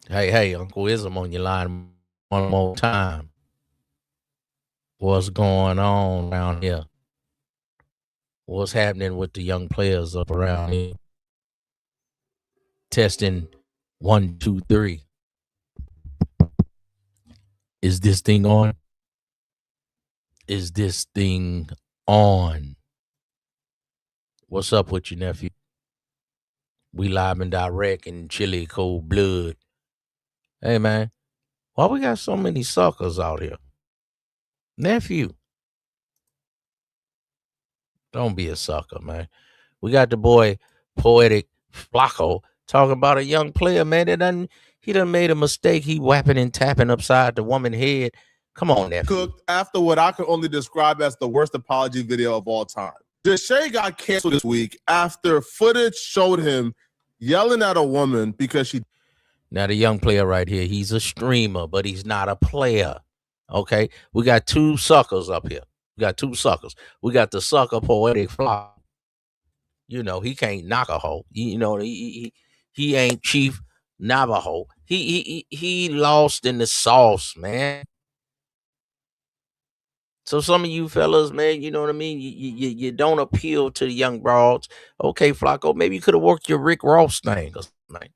Hey, Uncle Ism on your line one more time. What's going on around here? What's happening with the young players up around here? Testing 1, 2, 3. Is this thing on? Is this thing on? What's up with you, nephew? We live and direct in chilly cold blood. Hey, man, why we got so many suckers out here? Nephew, don't be a sucker, man. We got the boy Poetic Flacco talking about a young player, man, he done made a mistake. He whapping and tapping upside the woman's head. Come on, nephew. Cooked after what I can only describe as the worst apology video of all time. Tjay got canceled this week after footage showed him yelling at a woman because she. Now, the young player right here, he's a streamer, but he's not a player. Okay? We got two suckers up here. We got two suckers. We got the sucker Poetic Flacco. You know, he can't knock a hoe. He ain't Chief Navajo. He lost in the sauce, man. So some of you fellas, man, you know what I mean? You don't appeal to the young broads. Okay, Flacco, maybe you could have worked your Rick Ross thing or something.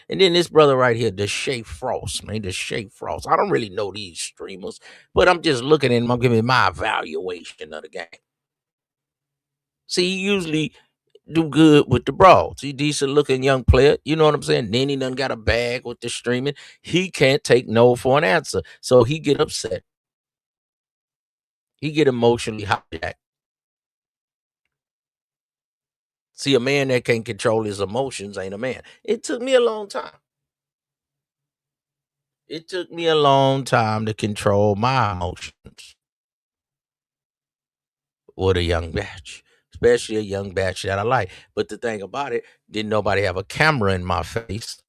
And then this brother right here, the Tjay Frost, man, the Tjay Frost. I don't really know these streamers, but I'm just looking at him. I'm giving my evaluation of the game. See, he usually do good with the broads. He decent looking young player. You know what I'm saying? Then he done got a bag with the streaming. He can't take no for an answer. So he get upset. He get emotionally hijacked. See, a man that can't control his emotions ain't a man. It took me a long time. It took me a long time to control my emotions with a young batch, especially a young batch that I like. But the thing about it, didn't nobody have a camera in my face,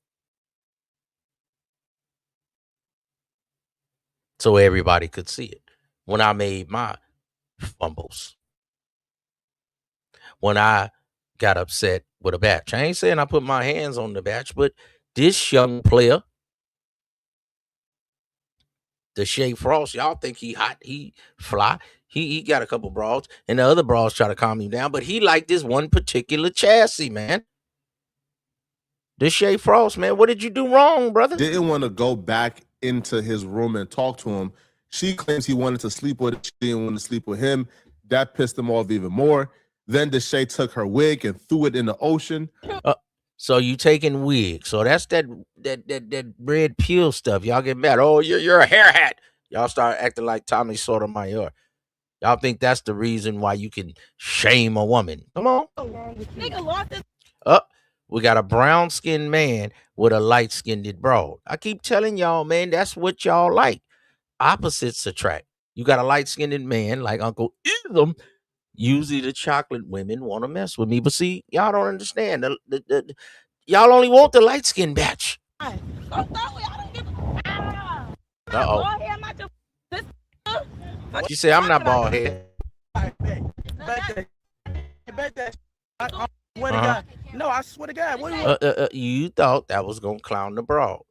so everybody could see it. When I made my fumbles, when I got upset with a batch, I ain't saying I put my hands on the batch, but this young player, the Tjay Frost, y'all think he hot, he fly. He got a couple broads, and the other broads try to calm him down, but he like this one particular chassis, man. The Tjay Frost, man, what did you do wrong, brother? Didn't want to go back into his room and talk to him. She claims he wanted to sleep with her. She didn't want to sleep with him. That pissed him off even more. Then Tjay took her wig and threw it in the ocean. So you taking wigs. So that's that red pill stuff. Y'all get mad. Oh, you're a hair hat. Y'all start acting like Tommy Sotomayor. Y'all think that's the reason why you can shame a woman. Come on. Nigga lost his. We got a brown-skinned man with a light-skinned broad. I keep telling y'all, man, that's what y'all like. Opposites attract. You got a light-skinned man like Uncle Ism. Usually the chocolate women want to mess with me. But see, y'all don't understand. Y'all only want the light-skinned batch. Uh-oh. She said, I'm not bald head. No, I swear to God. You thought that was going to clown the broad.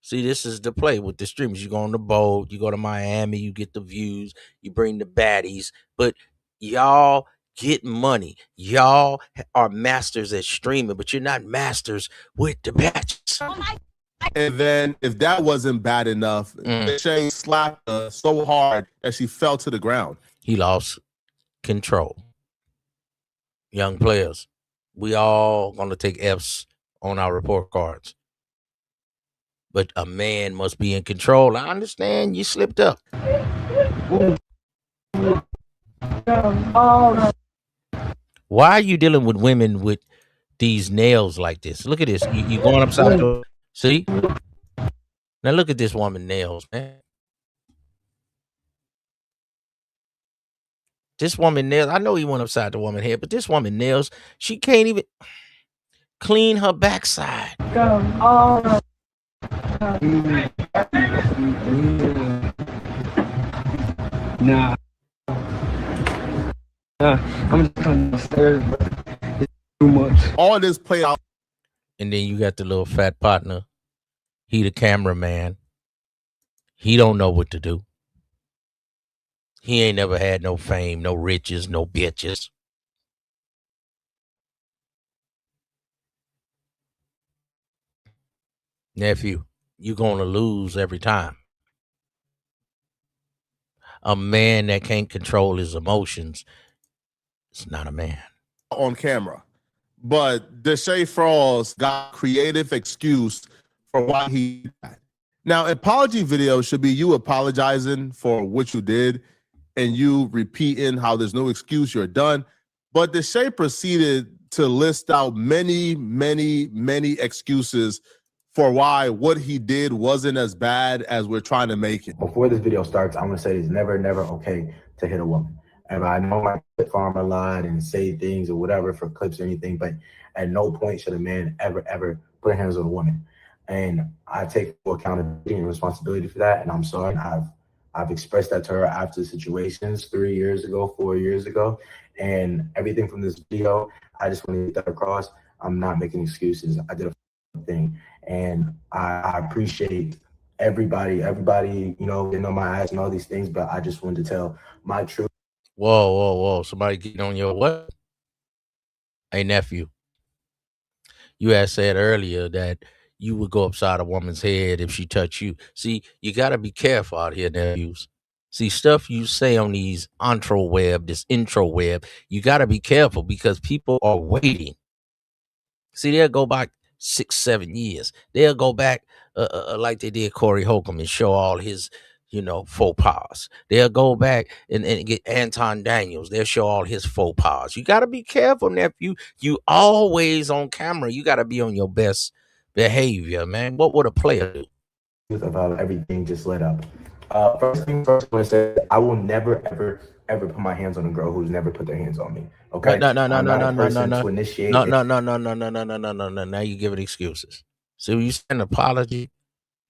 See, this is the play with the streamers. You go on the boat, you go to Miami, you get the views, you bring the baddies, but y'all get money. Y'all are masters at streaming, but you're not masters with the batches. And then, if that wasn't bad enough, Tjay slapped her so hard that she fell to the ground. He lost control. Young players, we all gonna take F's on our report cards. But a man must be in control. I understand you slipped up. Why are you dealing with women with these nails like this? Look at this. You going upside the. See? Now look at this woman nails, man. This woman nails. I know he went upside the woman head, but this woman nails. She can't even clean her backside. Nah. I'm just coming upstairs, but it's too much. All this played out. And then you got the little fat partner. He the cameraman. He don't know what to do. He ain't never had no fame, no riches, no bitches. Nephew, you're going to lose every time. A man that can't control his emotions is not a man. On camera. But Tjay Frost got a creative excuse for why he did that. Now, apology video should be you apologizing for what you did and you repeating how there's no excuse, you're done. But Tjay proceeded to list out many excuses for why what he did wasn't as bad as we're trying to make it. Before this video starts, I'm gonna say it's never okay to hit a woman. And I know I clip farm a lot and say things or whatever for clips or anything, but at no point should a man ever put hands on a woman. And I take full accountability and responsibility for that. And I'm sorry. I've expressed that to her after situations 3 years ago, 4 years ago, and everything from this video. I just want to get that across. I'm not making excuses. I did a thing, and I appreciate everybody, you know, getting on my ass and all these things. But I just wanted to tell my truth. Whoa. Somebody getting on your what? Hey, nephew. You had said earlier that you would go upside a woman's head if she touched you. See, you got to be careful out here, nephews. See, stuff you say on these this intro web, you got to be careful because people are waiting. See, they'll go back 6, 7 years. They'll go back like they did Corey Holcomb and show all his, faux pas. They'll go back and get Anton Daniels. They'll show all his faux pas. You got to be careful, nephew. You always on camera. You got to be on your best behavior, man. What would a player do? About everything just led up. First thing first, I want to say I will never, ever put my hands on a girl who's never put their hands on me. Okay? No. To initiate No. Now you're giving excuses. See, when you say an apology,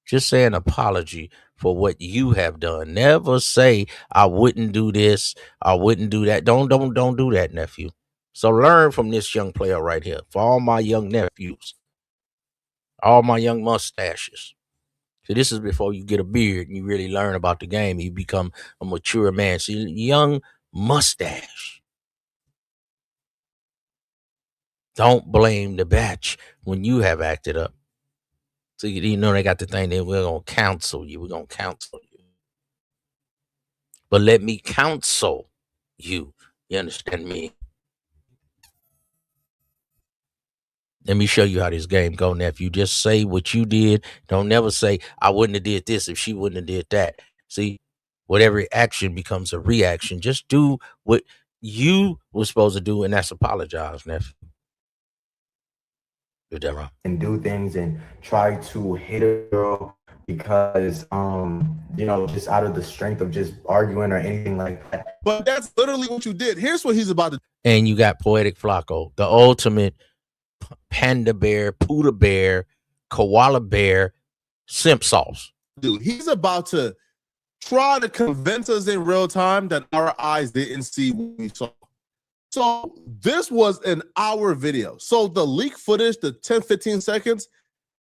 just say an apology for what you have done. Never say I wouldn't do this, I wouldn't do that. Don't do that, nephew. So learn from this young player right here. For all my young nephews, all my young mustaches. So this is before you get a beard and you really learn about the game. You become a mature man. See, young mustache. Don't blame the batch when you have acted up. So you know they got the thing that we're going to counsel you. We're going to counsel you. But let me counsel you. You understand me? Let me show you how this game go, nephew. Just say what you did. Don't never say, I wouldn't have did this if she wouldn't have did that. See, whatever action becomes a reaction. Just do what you were supposed to do, and that's apologize, nephew. You're that wrong. And do things and try to hit a girl because, just out of the strength of just arguing or anything like that. But that's literally what you did. Here's what he's about to do. And you got Poetic Flacco, the ultimate panda bear, Pooh bear, koala bear, simp sauce. Dude, he's about to try to convince us in real time that our eyes didn't see what we saw. So this was an hour video. So the leak footage, the 10, 15 seconds,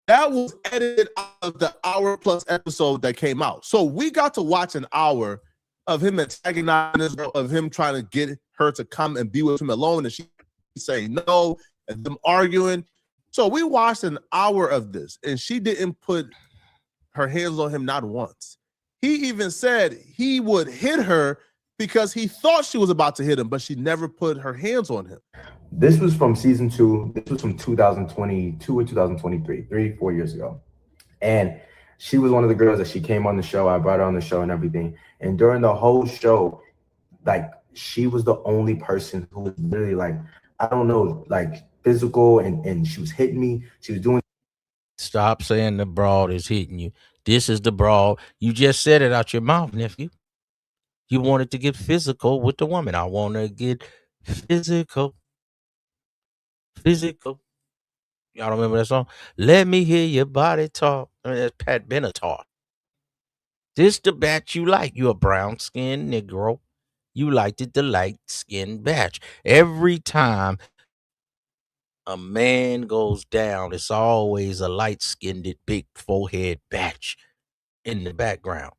that was edited out of the hour plus episode that came out. So we got to watch an hour of him antagonizing, of him trying to get her to come and be with him alone, and she saying no, and them arguing. So we watched an hour of this, and she didn't put her hands on him not once. He even said he would hit her because he thought she was about to hit him, but she never put her hands on him. This was from season 2. This was from 2022 or 2023, 4 years ago. And she was one of the girls that she came on the show. I brought her on the show and everything. And during the whole show, like, she was the only person who was really, like, I don't know, like, physical, and she was hitting me. She was doing. Stop saying the broad is hitting you. This is the broad. You just said it out your mouth, nephew. You wanted to get physical with the woman. I want to get physical. Physical. Y'all remember that song? Let me hear your body talk. I mean, that's Pat Benatar. This the batch you like. You a brown-skinned Negro. You liked it, the light-skinned batch. Every time a man goes down, it's always a light-skinned, big forehead batch in the background.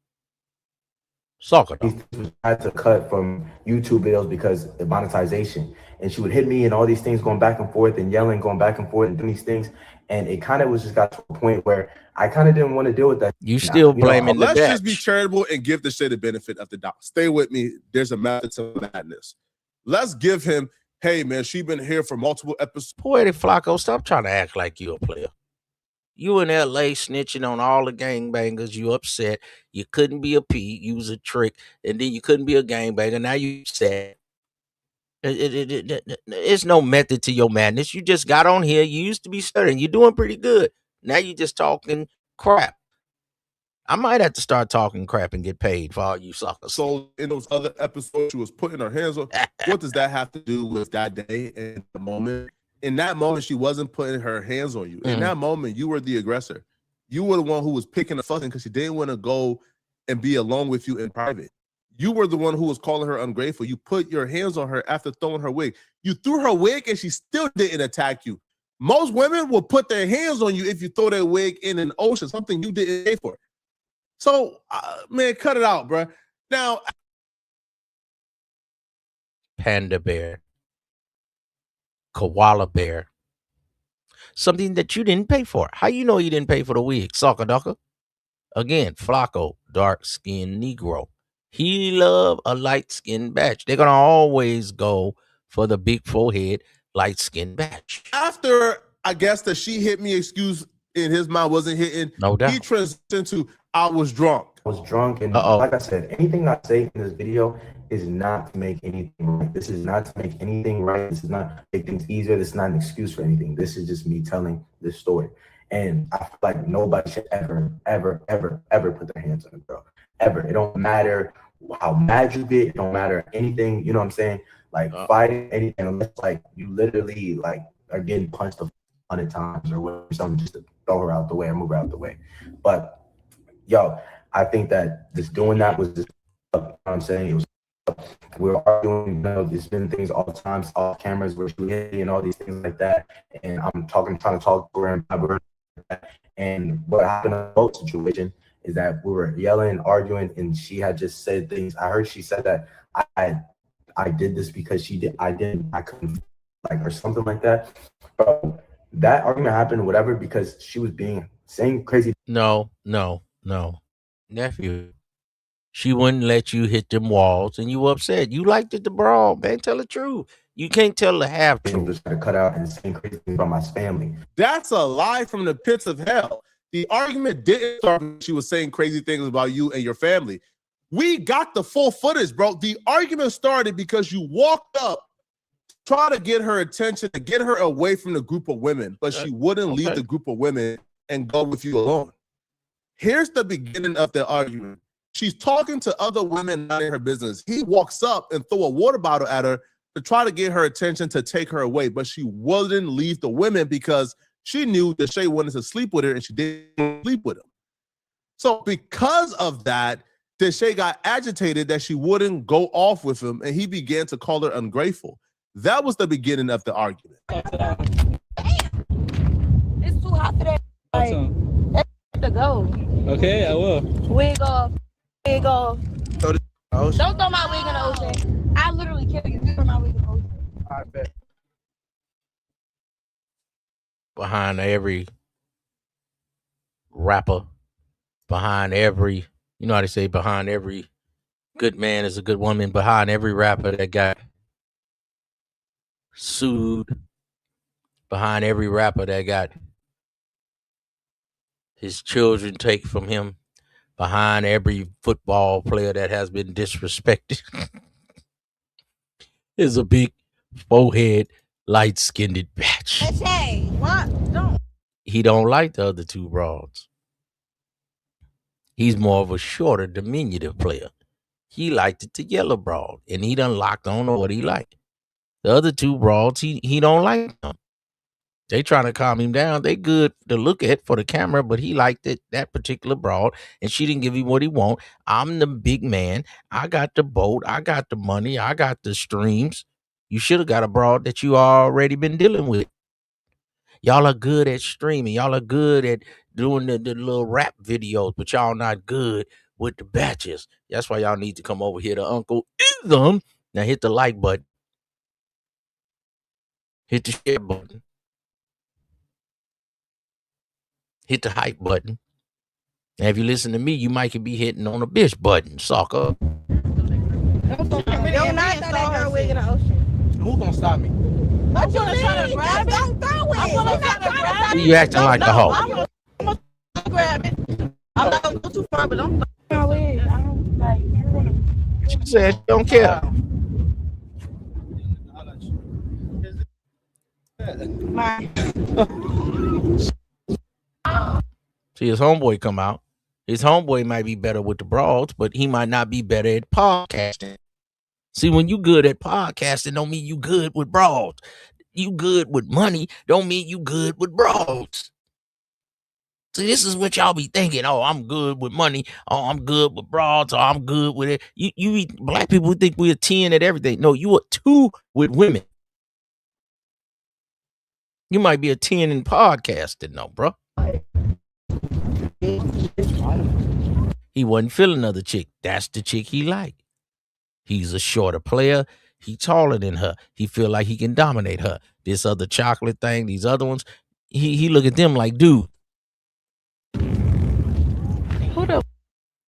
Soccer dog. These had to cut from YouTube videos because of monetization. And she would hit me and all these things going back and forth and yelling, going back and forth and doing these things. And it kind of was just got to a point where I kind of didn't want to deal with that. You still blaming the Let's batch. just be charitable and give the shit the benefit of the doubt. Stay with me. There's a method to madness. Let's give him, hey, man, she been here for multiple episodes. Poetic Flacco, stop trying to act like you a player. You in LA snitching on all the gangbangers. You upset. You couldn't be a P. You was a trick. And then you couldn't be a gangbanger. Now you sad. It's no method to your madness. You just got on here. You used to be stuttering. You're doing pretty good. Now you just talking crap. I might have to start talking crap and get paid for all you suckers. So in those other episodes, she was putting her hands on. What does that have to do with that day and the moment? In that moment, she wasn't putting her hands on you. In that moment, you were the aggressor. You were the one who was picking the fucking because she didn't want to go and be alone with you in private. You were the one who was calling her ungrateful. You put your hands on her after throwing her wig. You threw her wig and she still didn't attack you. Most women will put their hands on you if you throw their wig in an ocean, something you didn't pay for. So, man, cut it out, bro. Now, Panda bear, koala bear, something that you didn't pay for. How you know you didn't pay for the wig, Soccer Ducker? Again, Flacco, dark-skinned Negro. He love a light-skinned batch. They're gonna always go for the big forehead, light-skinned batch. after I guess that she hit me, excuse in his mind wasn't hitting. No doubt. He transitioned to I was drunk. I was drunk, and like I said, anything I say in this video is not to make anything right. This is not to make anything right. This is not to make things easier. This is not an excuse for anything. This is just me telling this story. And I feel like nobody should ever, ever, ever, ever put their hands on a girl. Ever. It don't matter how mad you get. It don't matter anything. You know what I'm saying? Like fighting anything, unless like you literally like are getting punched 100 times or whatever, something just to throw her out the way or move her out the way. But yo, I think that just doing that was just, you know what I'm saying? It was, we're arguing, you know, there's been things all the time, off cameras where she hit and all these things like that. And I'm trying to talk to her and what happened in the boat situation is that we were yelling, arguing, and she had just said things. I heard she said that I did this because I couldn't like or something like that. But that argument happened, whatever, because she was saying crazy. No. Nephew, she wouldn't let you hit them walls and you upset. You liked it to brawl, man. Tell the truth. You can't tell the half truth. Just to cut out and saying crazy things about my family. That's a lie from the pits of hell. The argument didn't start when she was saying crazy things about you and your family. We got the full footage, bro. The argument started because you walked up, try to get her attention, to get her away from the group of women, but she wouldn't leave the group of women and go with you alone. Here's the beginning of the argument. She's talking to other women not in her business. He walks up and throw a water bottle at her to try to get her attention to take her away, but she wouldn't leave the women because she knew that Tjay wanted to sleep with her and she didn't sleep with him. So because of that, Tjay got agitated that she wouldn't go off with him and he began to call her ungrateful. That was the beginning of the argument. Damn. It's too hot today. Awesome. Like, to go. Okay, I will. Wig off. Don't throw my wig in the ocean. I literally kill you if you throw my wig in the ocean. I bet. Behind every rapper, behind every, you know how they say, behind every good man is a good woman, behind every rapper that got sued, behind every rapper that got his children taken from him, behind every football player that has been disrespected is a big forehead, light-skinned batch. Hey, what? Don't. He don't like the other two broads. He's more of a shorter, diminutive player. He liked it to yellow broad, and he done locked on to what he liked. The other two broads, he don't like them. They trying to calm him down. They good to look at for the camera, but he liked it, that particular broad, and she didn't give him what he want. I'm the big man. I got the boat. I got the money. I got the streams. You should have got a broad that you already been dealing with. Y'all are good at streaming. Y'all are good at doing the little rap videos, but y'all not good with the batches. That's why y'all need to come over here to Uncle Ism. Now hit the like button. Hit the share button. Hit the hype button. Now, if you listen to me, you might could be hitting on the bitch button, sucker. Yo, not throw that girl wig in the ocean. Who gonna stop me? I'm gonna try to grab it. Don't throw it. I'm gonna try to grab it. You acting like a hoe. I'm gonna grab it. I'm not gonna go too far, but don't throw my wig. I don't like. She said she don't care. See, his homeboy come out. His homeboy might be better with the broads, but he might not be better at podcasting. See, when you good at podcasting, don't mean you good with broads. You good with money, don't mean you good with broads. See, this is what y'all be thinking. Oh, I'm good with money. Oh, I'm good with broads. Oh, I'm good with it. You black people think we're 10 at everything. No, you are 2 with women. You might be a 10 in podcasting, no, bro. He wasn't feeling another chick. That's the chick he liked. He's a shorter player. He taller than her. He feel like he can dominate her. This other chocolate thing, these other ones, he look at them like, dude. Who the?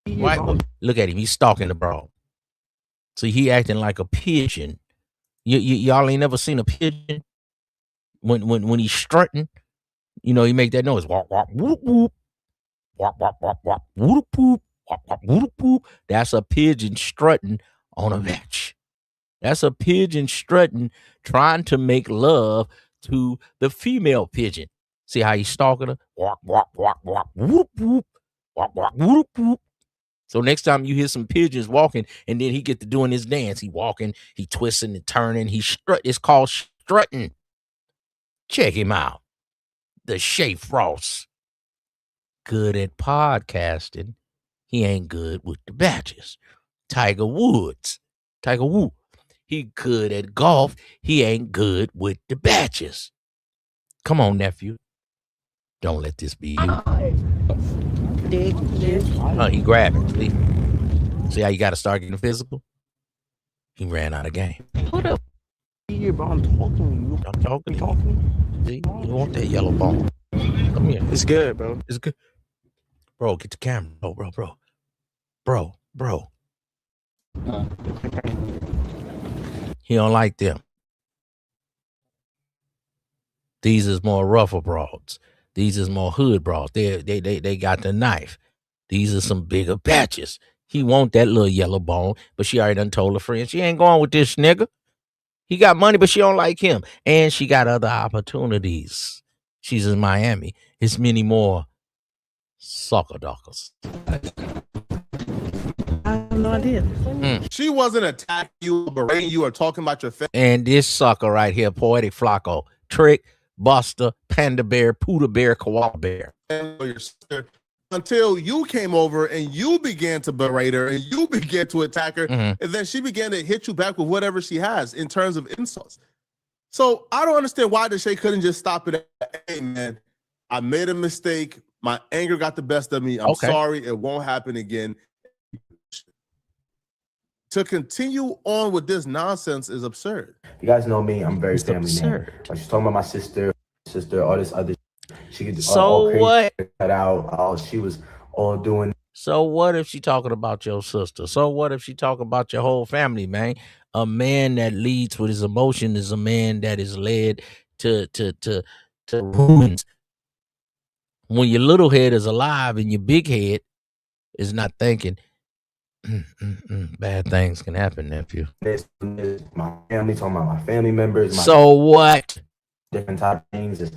Right? Look at him. He's stalking the broad. See, he acting like a pigeon. Y'all ain't never seen a pigeon when he's strutting. You know, he make that noise. Walk, walk, whoop, whoop. Walk, walk, walk, walk, whoop, whoop. Walk, walk, whoop, whoop. That's a pigeon strutting on a match. That's a pigeon strutting, trying to make love to the female pigeon. See how he's stalking her? Walk, walk, walk, walk, whoop, whoop. Walk, walk, whoop, whoop. So next time you hear some pigeons walking, and then he get to doing his dance, he walking, he twisting and turning, he strut. It's called strutting. Check him out. The Tjay Frost. Good at podcasting. He ain't good with the batches. Tiger Woods. Tiger Woo. He good at golf. He ain't good with the batches. Come on, nephew. Don't let this be you. He grabbed it. See how you got to start getting physical? He ran out of game. Who the? Yeah, bro, I'm talking to you. I'm talking to you. See, you want that yellow ball. Come here. It's good, bro. It's good. Bro, get the camera. Bro. He don't like them. These is more rougher broads. These is more hood broads. They got the knife. These are some bigger batches. He want that little yellow bone, but she already done told her friend she ain't going with this nigga. He got money, but she don't like him. And she got other opportunities. She's in Miami. It's many more soccer dockers. I have no idea. She wasn't attacking you, berating you, or talking about your family. And this sucker right here, Poetic Flacco, Trick, Buster, Panda Bear, Poodle Bear, Koala Bear. Or your sister, until you came over and you began to berate her and you began to attack her, and then she began to hit you back with whatever she has in terms of insults. So I don't understand why Tjay couldn't just stop it at, hey, man, I made a mistake. My anger got the best of me. I'm sorry. It won't happen again. To continue on with this nonsense is absurd. You guys know me. I'm very family man. Like she's talking about my sister, all this other. She could so what? Cut out. Oh, she was all doing. So what if she talking about your sister? So what if she talking about your whole family, man? A man that leads with his emotion is a man that is led to ruins. When your little head is alive and your big head is not thinking, bad things can happen, nephew. My family, talking about my family members. So what? Different type of things, just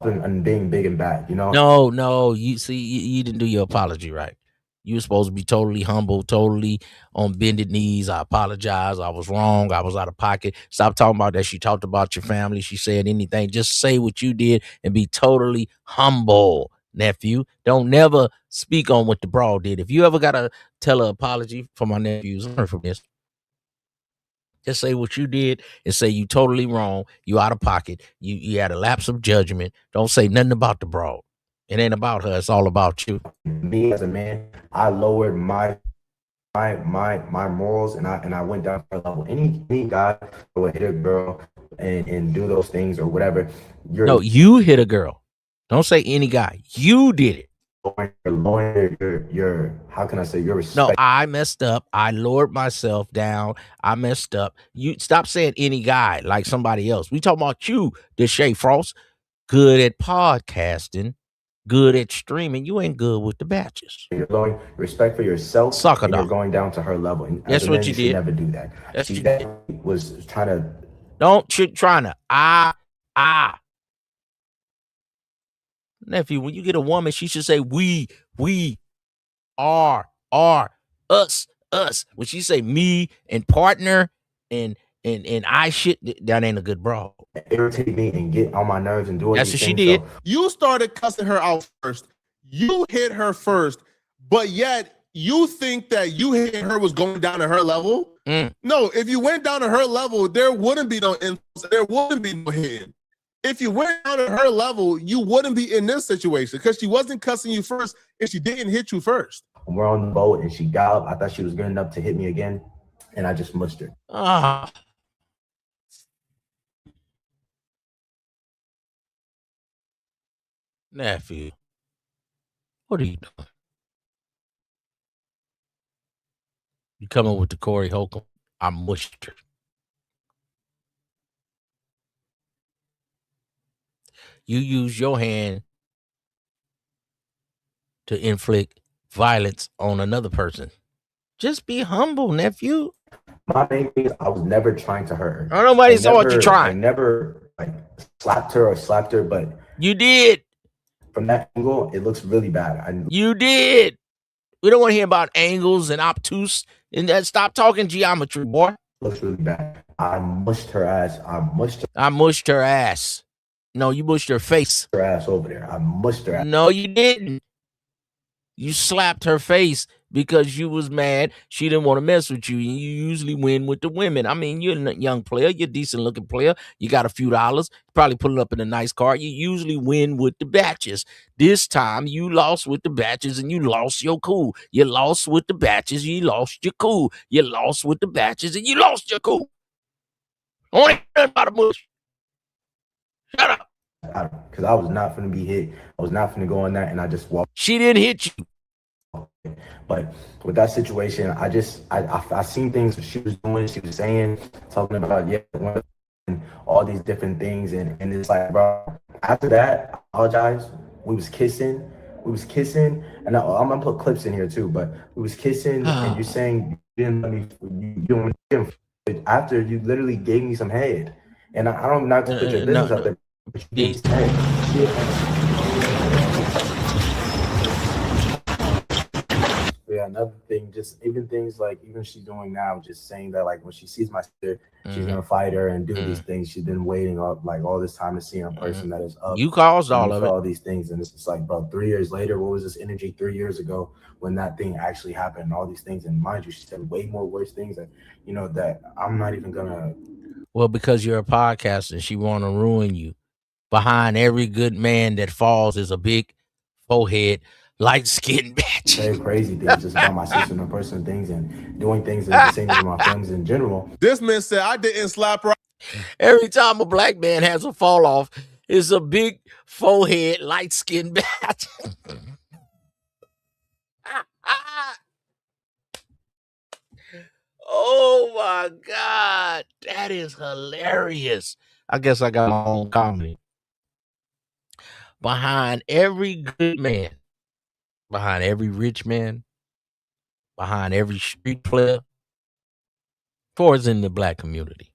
and being big and bad, you know? No. You see, you didn't do your apology right. You were supposed to be totally humble, totally on bended knees. I apologize. I was wrong. I was out of pocket. Stop talking about that. She talked about your family. She said anything. Just say what you did and be totally humble, nephew. Don't never speak on what the broad did. If you ever got to tell an apology for my nephews, learn from this. Just say what you did and say you totally wrong. You out of pocket. You had a lapse of judgment. Don't say nothing about the broad. It ain't about her. It's all about you. Me as a man, I lowered my morals, and I went down to her level. Any guy who would hit a girl and do those things or whatever, No, you hit a girl. Don't say any guy. You did it. Your how can I say your respect? No, I messed up. I lowered myself down. I messed up. You stop saying any guy like somebody else. We talking about you, Tjay Frost. Good at podcasting, good at streaming. You ain't good with the batches. You're going respect for yourself. Sucker and you're dog. going down to her level. And That's as a what man, you should did. never do that. That's She what you definitely was trying to. Don't trying to nephew. When you get a woman, she should say we are us. When she say me and partner and I shit, that ain't a good broad. Irritate me and get on my nerves and do all That's these what she things. did. So You started cussing her out first. You hit her first, but yet you think that you hitting her was going down to her level? No, if you went down to her level, there wouldn't be no insults. There wouldn't be no hitting. If you went down to her level, you wouldn't be in this situation because she wasn't cussing you first and she didn't hit you first. when we're on the boat and she got up, I thought she was good enough to hit me again, and I just mushed her. Nephew, what are you doing? You coming with the Corey Holcomb? I mushed her. You use your hand to inflict violence on another person. Just be humble, nephew. My main thing is I was never trying to hurt her. Oh, nobody saw what you I trying. never slapped her, but you did. From that angle, it looks really bad. You did. We don't want to hear about angles and obtuse. And stop talking geometry, boy. It looks really bad. I mushed her ass. I mushed her ass. No, you mushed her face. Her ass over there. I mushed her ass. No, you didn't. You slapped her face because you was mad. She didn't want to mess with you. You usually win with the women. I mean, you're a young player. You're a decent looking player. You got a few dollars. Probably put it up in a nice car. You usually win with the batches. This time you lost with the batches and you lost your cool. You lost with the batches. You lost your cool. You lost with the batches and you lost your cool. Only nothing about a mush. Shut up. Because I was not going to be hit. I was not going to go on that, and I just walked. She didn't hit you. But with that situation, I seen things she was doing. She was saying, talking about and all these different things, and it's like, bro. After that, I apologize. We was kissing, and I'm gonna put clips in here too. But we was kissing, and you're saying you didn't let me. You don't. After you literally gave me some head, and I don't not to put your business out there. Yeah, another thing, just even things like even she's doing now, just saying that like when she sees my sister, she's gonna fight her and do these things. She's been waiting all this time to see a person that is up. You caused all of it. All these things, and it's just like, bro, 3 years later, what was this energy 3 years ago when that thing actually happened? All these things, and mind you, she said way more worse things that that I'm not even gonna. Well, because you're a podcaster, she want to ruin you. Behind every good man that falls is a big forehead, light-skinned bitch. Very crazy things just about my sister and personal things and doing things and the same with my friends in general. This man said I didn't slap her. Every time a black man has a fall off, it's a big forehead, light-skinned bitch. Oh my God, that is hilarious. I guess I got my own comedy. Behind every good man, behind every rich man, behind every street player, for is in the black community,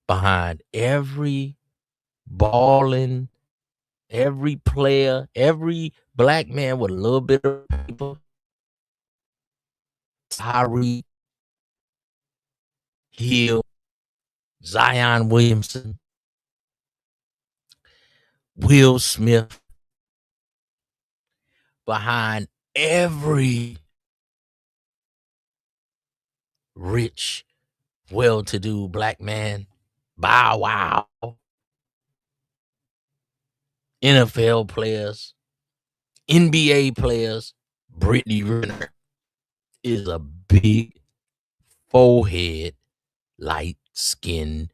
behind every balling, every player, every black man with a little bit of paper, Tyreek Hill, Zion Williamson, Will Smith, behind every rich, well-to-do black man, Bow Wow, NFL players, NBA players, Brittany Renner is a big forehead, light-skinned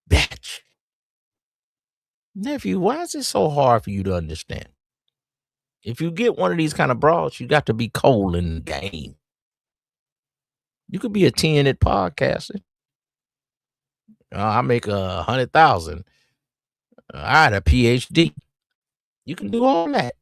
bitch. Nephew, why is it so hard for you to understand? If you get one of these kind of broads, you got to be cold in the game. You could be a 10 at podcasting. I make 100,000. I had a PhD. You can do all that.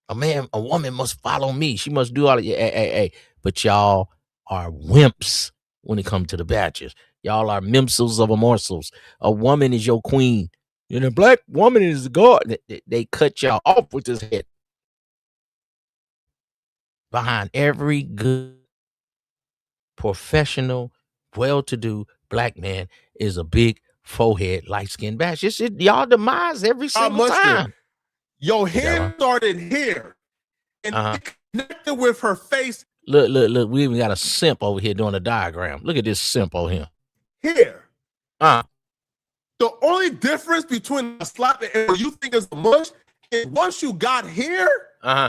A woman must follow me. She must do all of it. Hey. But y'all are wimps when it comes to the batches. Y'all are mimsels of a morsels. A woman is your queen. And a black woman is the god. They cut y'all off with this head. Behind every good, professional, well-to-do black man is a big forehead, light-skinned batch. Y'all demise every single time. Your hand started here and it connected with her face. Look. We even got a simp over here doing a diagram. Look at this simp over here. Here. The only difference between a slap and what you think is a mush is once you got here,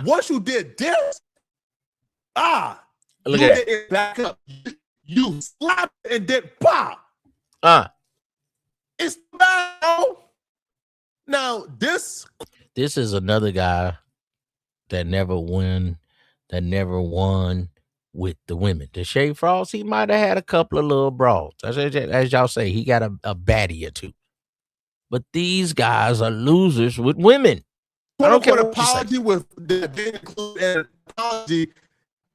once you did this, look you at did it back up. You slapped and then pop. It's bad. Now this is another guy that never won with the women. The Tjay Frost, he might have had a couple of little broads. As y'all say, he got a baddie or two. But these guys are losers with women. I don't care what apology with the include an apology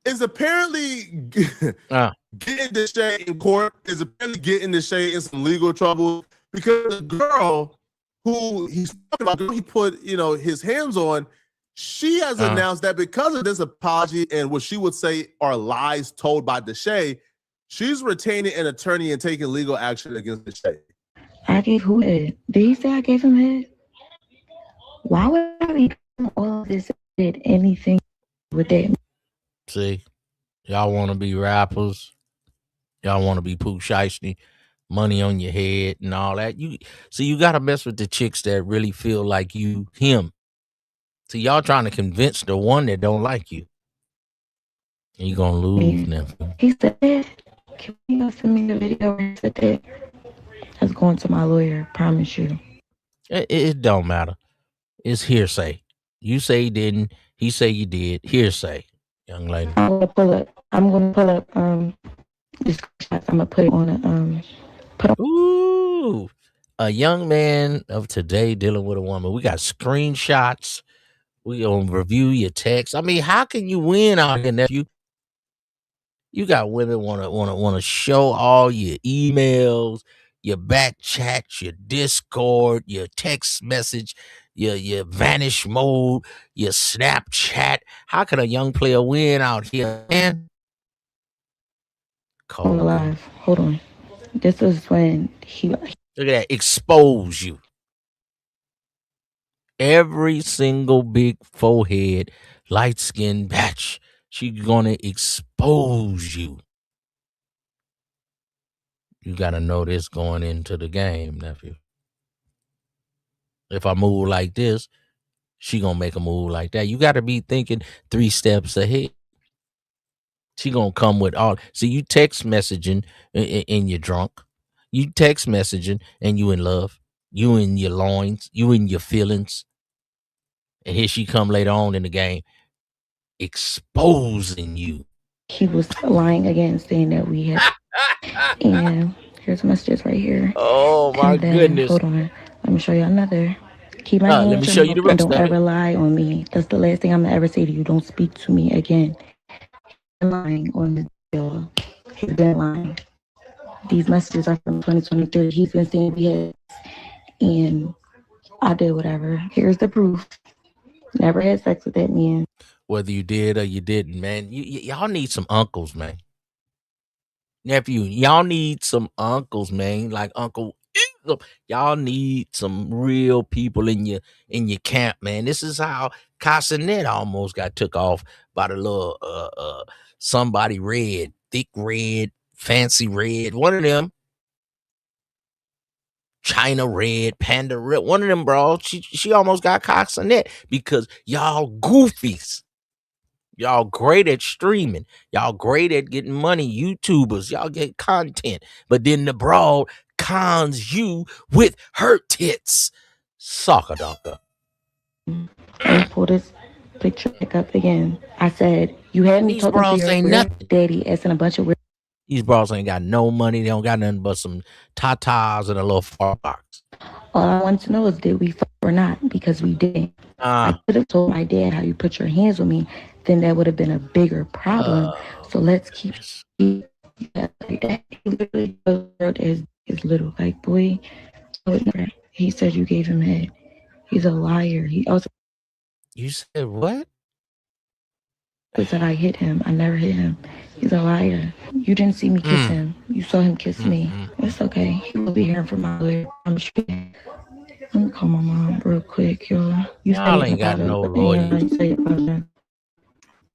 is apparently getting the Tjay in court, is apparently getting the Tjay in some legal trouble because the girl who he's talking about, he put his hands on, she has announced that because of this apology and what she would say are lies told by the Tjay, she's retaining an attorney and taking legal action against the Tjay. I gave who head? Did he say I gave him head? Why would I be doing all of this? Did anything with that? See, y'all want to be rappers. Y'all want to be Pooh Shiesty, money on your head and all that. You got to mess with the chicks that really feel like you him. So y'all trying to convince the one that don't like you. And you're going to lose now. He said that. Can you send me the video where he said that? That's going to my lawyer, promise you. It don't matter. It's hearsay. You say you didn't. He say you did. Hearsay, young lady. I'm gonna pull up this screenshot. I'm gonna put it on Ooh, a young man of today dealing with a woman. We got screenshots. We gonna review your text. I mean, how can you win out here, nephew? You got women wanna show all your emails, your back chats, your Discord, your text message, your vanish mode, your Snapchat. How can a young player win out here, man? on the live. Hold on. This is when he look at that, expose you. Every single big forehead, light skin batch, she's gonna expose you. You gotta know this going into the game, nephew. If I move like this, she gonna make a move like that. You gotta be thinking 3 steps ahead. She gonna come with all. See, you text messaging and you're drunk. You text messaging and you in love. You in your loins. You in your feelings. And here she come later on in the game, exposing you. He was lying again, saying that we had. And here's messages right here. Oh my goodness! Hold on, let me show you another. Keep my hands. Let me show you the rest. Don't ever lie on me. That's the last thing I'm gonna ever say to you. Don't speak to me again. Lying on the bill. He's been lying. These messages are from 2023. He's been saying we had, and I did whatever. Here's the proof. Never had sex with that man. Whether you did or you didn't, man, y'all need some uncles, man. Nephew, y'all need some uncles, man. Like Uncle, y'all need some real people in your camp, man. This is how Casanet almost got took off by the little somebody red, thick red Fancy Red, one of them. China Red, Panda Red, one of them, bro. She almost got Cox on that because y'all goofies. Y'all great at streaming. Y'all great at getting money. YouTubers, y'all get content. But then the broad cons you with her tits. Soccer doctor. I pull this picture back up again. I said, you had me These talking to bras your ain't nothing. daddy asking a bunch of weird. These bras ain't got no money. They don't got nothing but some tatas and a little fart box. All I want to know is did we fuck or not? Because we didn't. I could have told my dad how you put your hands on me, then that would have been a bigger problem. So let's keep that like that. He literally is little. Like, boy, he said you gave him head. He's a liar. He also You said what? said I hit him. I never hit him. He's a liar. You didn't see me kiss him. You saw him kiss me. It's okay. He will be hearing from my lawyer. I'm sure. Let me call my mom real quick, y'all. Y'all ain't got no lawyer.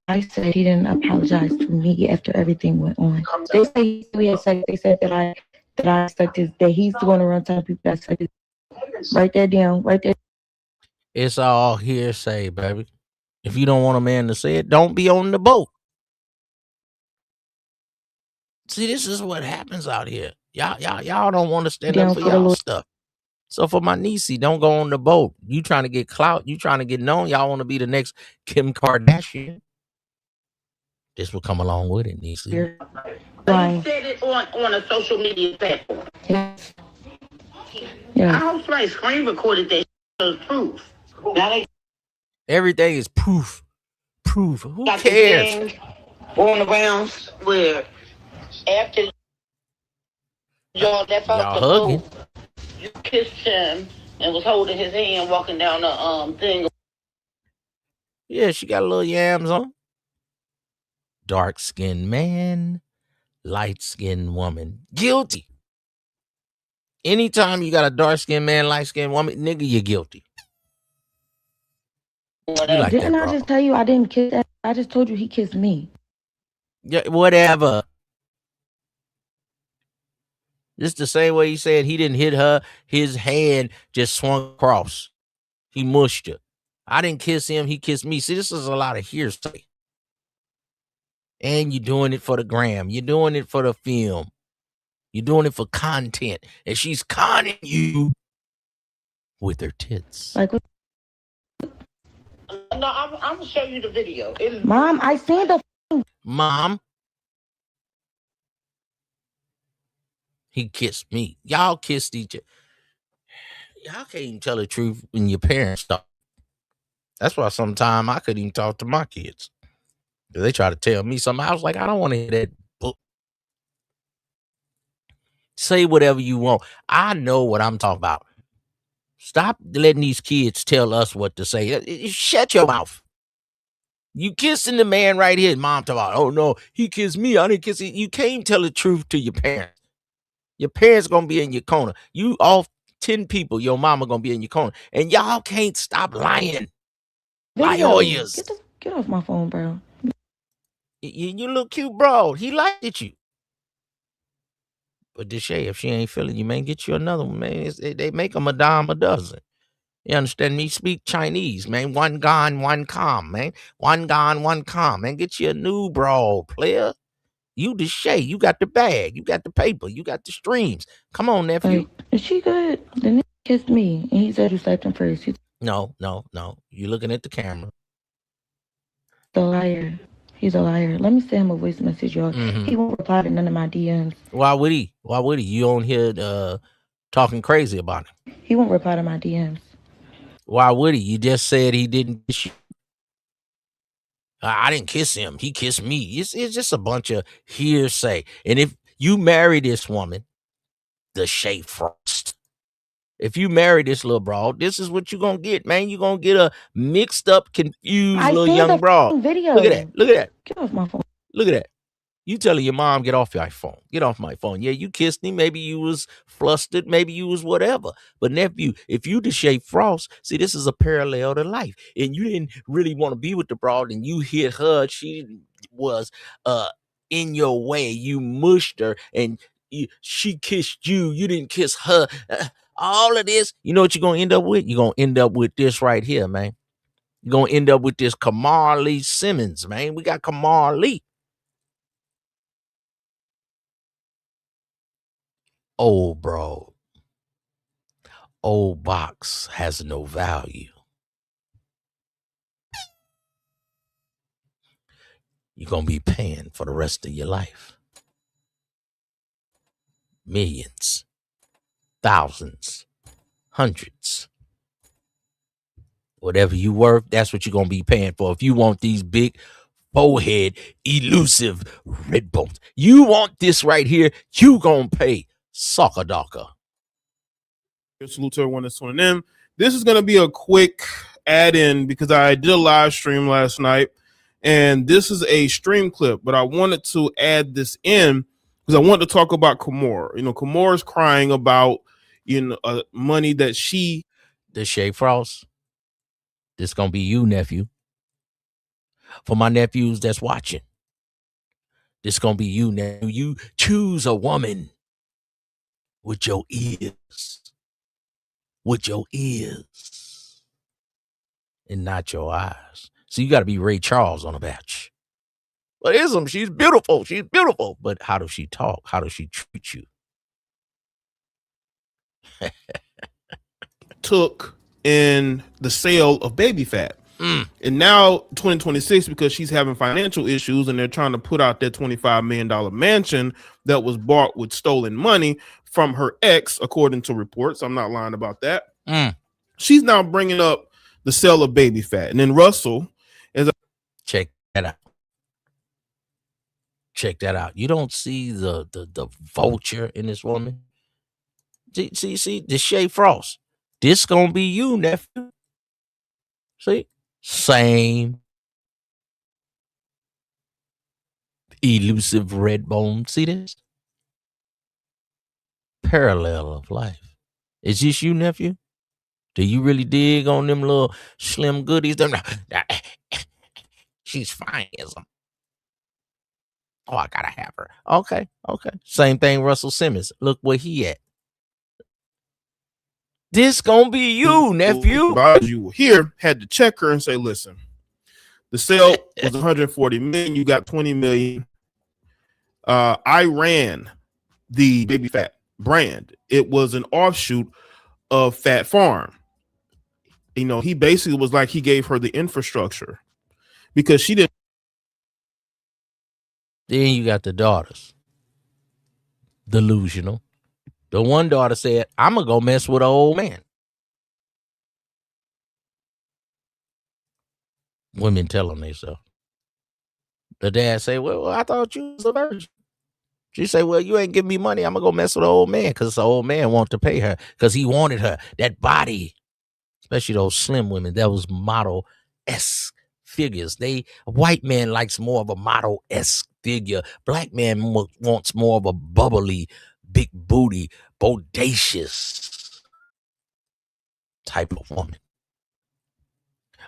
I said he didn't apologize to me after everything went on. They say we had sex. They said that I expected that he's going to run telling people that sex. Write that down. Right there. It's all hearsay, baby. If you don't want a man to say it, don't be on the boat. See, this is what happens out here. Y'all don't want to stand up for y'all stuff. So for my niecey, don't go on the boat. You trying to get clout. You trying to get known. Y'all want to be the next Kim Kardashian. This will come along with it, niecey. They said it on a social media platform. Yes. I hope somebody screen recorded that as proof. Now Everything is proof. Proof. Who got cares? Going around where after y'all left out the hugging. boat, you kissed him and was holding his hand walking down the thing. Yeah, she got a little yams on. Dark-skinned man, light-skinned woman. Guilty. Anytime you got a dark-skinned man, light-skinned woman, nigga, you're guilty. You like didn't that, I bro. just tell you I didn't kiss that? I just told you he kissed me. Yeah, whatever. Just the same way he said he didn't hit her, his hand just swung across. He mushed her. I didn't kiss him, he kissed me. See, this is a lot of hearsay. And you're doing it for the gram. You're doing it for the film. You're doing it for content. And she's conning you with her tits. Like, No, I'm gonna show you the video. Mom, I seen the. Mom. He kissed me. Y'all kissed each other. Y'all can't even tell the truth when your parents talk. That's why sometimes I couldn't even talk to my kids. They try to tell me something. I was like, I don't want to hear that book. Say whatever you want. I know what I'm talking about. Stop letting these kids tell us what to say. Shut your mouth. You kissing the man right here. Mom talking about, oh no, he kissed me. I didn't kiss him. You can't tell the truth to your parents. Your parents gonna be in your corner. You all 10 people, your mama gonna be in your corner. And y'all can't stop lying. Liars. Get off my phone, bro. You look cute, bro. He liked you. But Tjay, if she ain't feeling you, man, get you another one, man. They make them a dime a dozen. You understand me? Speak Chinese, man. One gone, one come, man. One gone, one come, man. Get you a new broad, player. You Tjay, you got the bag, you got the paper, you got the streams. Come on, nephew. Like, is she good? The nigga kissed me, and he said you slapped him first. No. You looking at the camera. He's a liar. He's a liar. Let me send him a voice message, y'all. He won't reply to none of my DMs. Why would he? You on here talking crazy about him? He won't reply to my DMs. Why would he? You just said he didn't kiss you. I didn't kiss him. He kissed me. It's just a bunch of hearsay. And if you marry this woman, Tjay Frost, if you marry this little broad, this is what you're going to get, man. You're going to get a mixed up, confused little young broad. Video. Look at that. Get off my phone. Look at that. You telling your mom, get off your phone. Get off my phone. Yeah, you kissed him. Maybe you was flustered. Maybe you was whatever. But nephew, if you Tjay Frost, see, this is a parallel to life. And you didn't really want to be with the broad and you hit her. She was in your way. You mushed her and she kissed you. You didn't kiss her. All of this, you know what you're going to end up with? You're going to end up with this right here, man. You're going to end up with this Kamar Lee Simmons, man. We got Kamar Lee. Oh, bro. Old box has no value. You're going to be paying for the rest of your life. Millions, thousands, hundreds. Whatever you worth, that's what you're going to be paying for. If you want these big, forehead, elusive red bones, you want this right here, you going to pay soccer docker. Salute to everyone that's tuning in. This is going to be a quick add-in because I did a live stream last night, and this is a stream clip, but I wanted to add this in because I want to talk about Kamar. You know, Kamar is crying about, money that she... The Tjay Frost, this going to be you, nephew. For my nephews that's watching, this going to be you, nephew. You choose a woman with your ears. With your ears. And not your eyes. So you got to be Ray Charles on a batch. But ism, she's beautiful. She's beautiful. But how does she talk? How does she treat you? Took in the sale of baby fat. And now 2026, because she's having financial issues and they're trying to put out that $25 million mansion that was bought with stolen money from her ex, according to reports. I'm not lying about that. She's now bringing up the sale of baby fat. And then Russell is... Check that out. Check that out. You don't see the vulture in this woman. See, the Tjay Frost. This gonna be you, nephew. See? Same elusive red bone. See this? Parallel of life. Is this you, nephew? Do you really dig on them little slim goodies? She's fine as them. Oh, I gotta have her. Okay. Same thing, Russell Simmons. Look where he at. This gonna be you, nephew. You here had to check her and say, listen, the sale was 140 million. You got 20 million. I ran the baby fat brand. It was an offshoot of Fat Farm. You know, he basically was like, he gave her the infrastructure because she didn't. Then you got the daughters. Delusional. The one daughter said, I'm going to go mess with an old man. Women tell them themselves. The dad say, well, I thought you was a virgin. She say, well, you ain't giving me money. I'm going to go mess with an old man because the old man wanted to pay her because he wanted her. That body, especially those slim women, that was model-esque figures. White man likes more of a model-esque figure. Black man wants more of a bubbly, big booty, bodacious type of woman.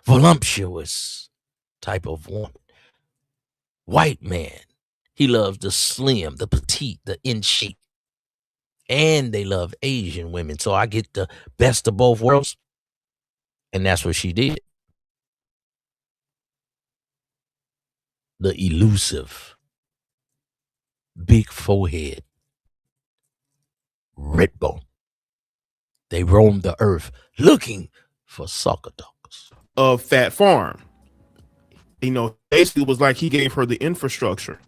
Voluptuous type of woman. White man, he loves the slim, the petite, the in shape. And they love Asian women. So I get the best of both worlds. And that's what she did. The elusive, big forehead, red bone. They roamed the earth looking for soccer dogs. Of Fat Farm. You know, basically it was like he gave her the infrastructure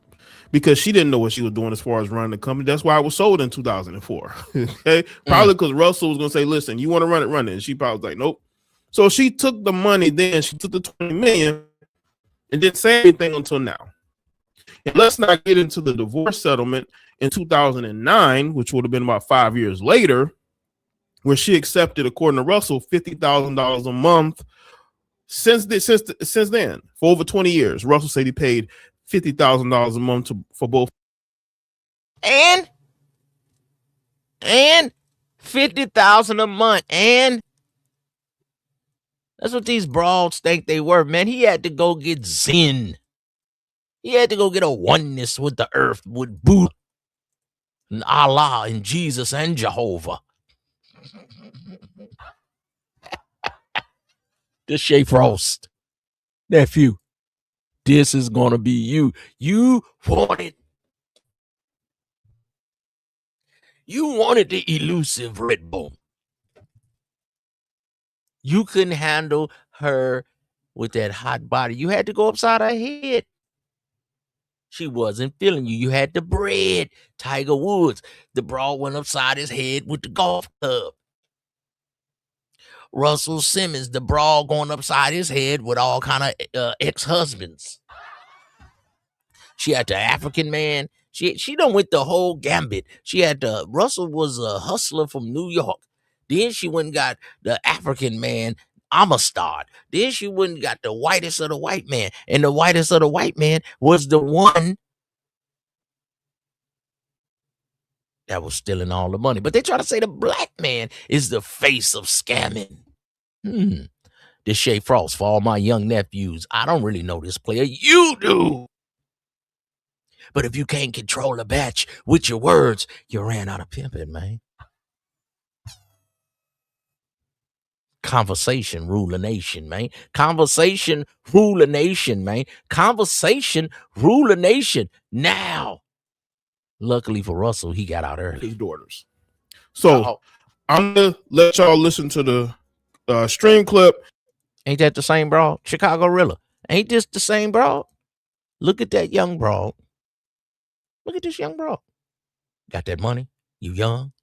because she didn't know what she was doing as far as running the company. That's why it was sold in 2004. Okay, probably because Russell was going to say, listen, you want to run it. And she probably was like, nope. So she took the money then, she took the 20 million and didn't say anything until now. And let's not get into the divorce settlement in 2009, which would have been about 5 years later, where she accepted, according to Russell, $50,000 a month. Since then, for over 20 years, Russell said he paid $50,000 a month for both. And $50,000 a month. And that's what these broads think they were, man. He had to go get Zen. He had to go get a oneness with the earth, with Buddha and Allah and Jesus and Jehovah. The Tjay Frost. Nephew, this is going to be you. You wanted the elusive red bone. You couldn't handle her with that hot body. You had to go upside her head. She wasn't feeling you. You had the bread. Tiger Woods. The broad went upside his head with the golf club. Russell Simmons, the broad going upside his head with all kind of ex-husbands. She had the African man. She done went the whole gambit. She had Russell was a hustler from New York. Then she went and got the African man, Amistad. Then she went and got the whitest of the white man. And the whitest of the white man was the one that was stealing all the money. But they try to say the black man is the face of scamming. This Tjay Frost for all my young nephews. I don't really know this player. You do. But if you can't control a batch with your words, you ran out of pimping, man. Conversation rule a nation, man. Conversation rule a nation, man. Conversation rule a nation. Now, luckily for Russell, he got out early. His daughters. So I'm gonna let y'all listen to the stream clip. Ain't that the same broad? Chicago Rilla. Ain't this the same broad? Look at that young broad. Look at this young broad. Got that money? You young?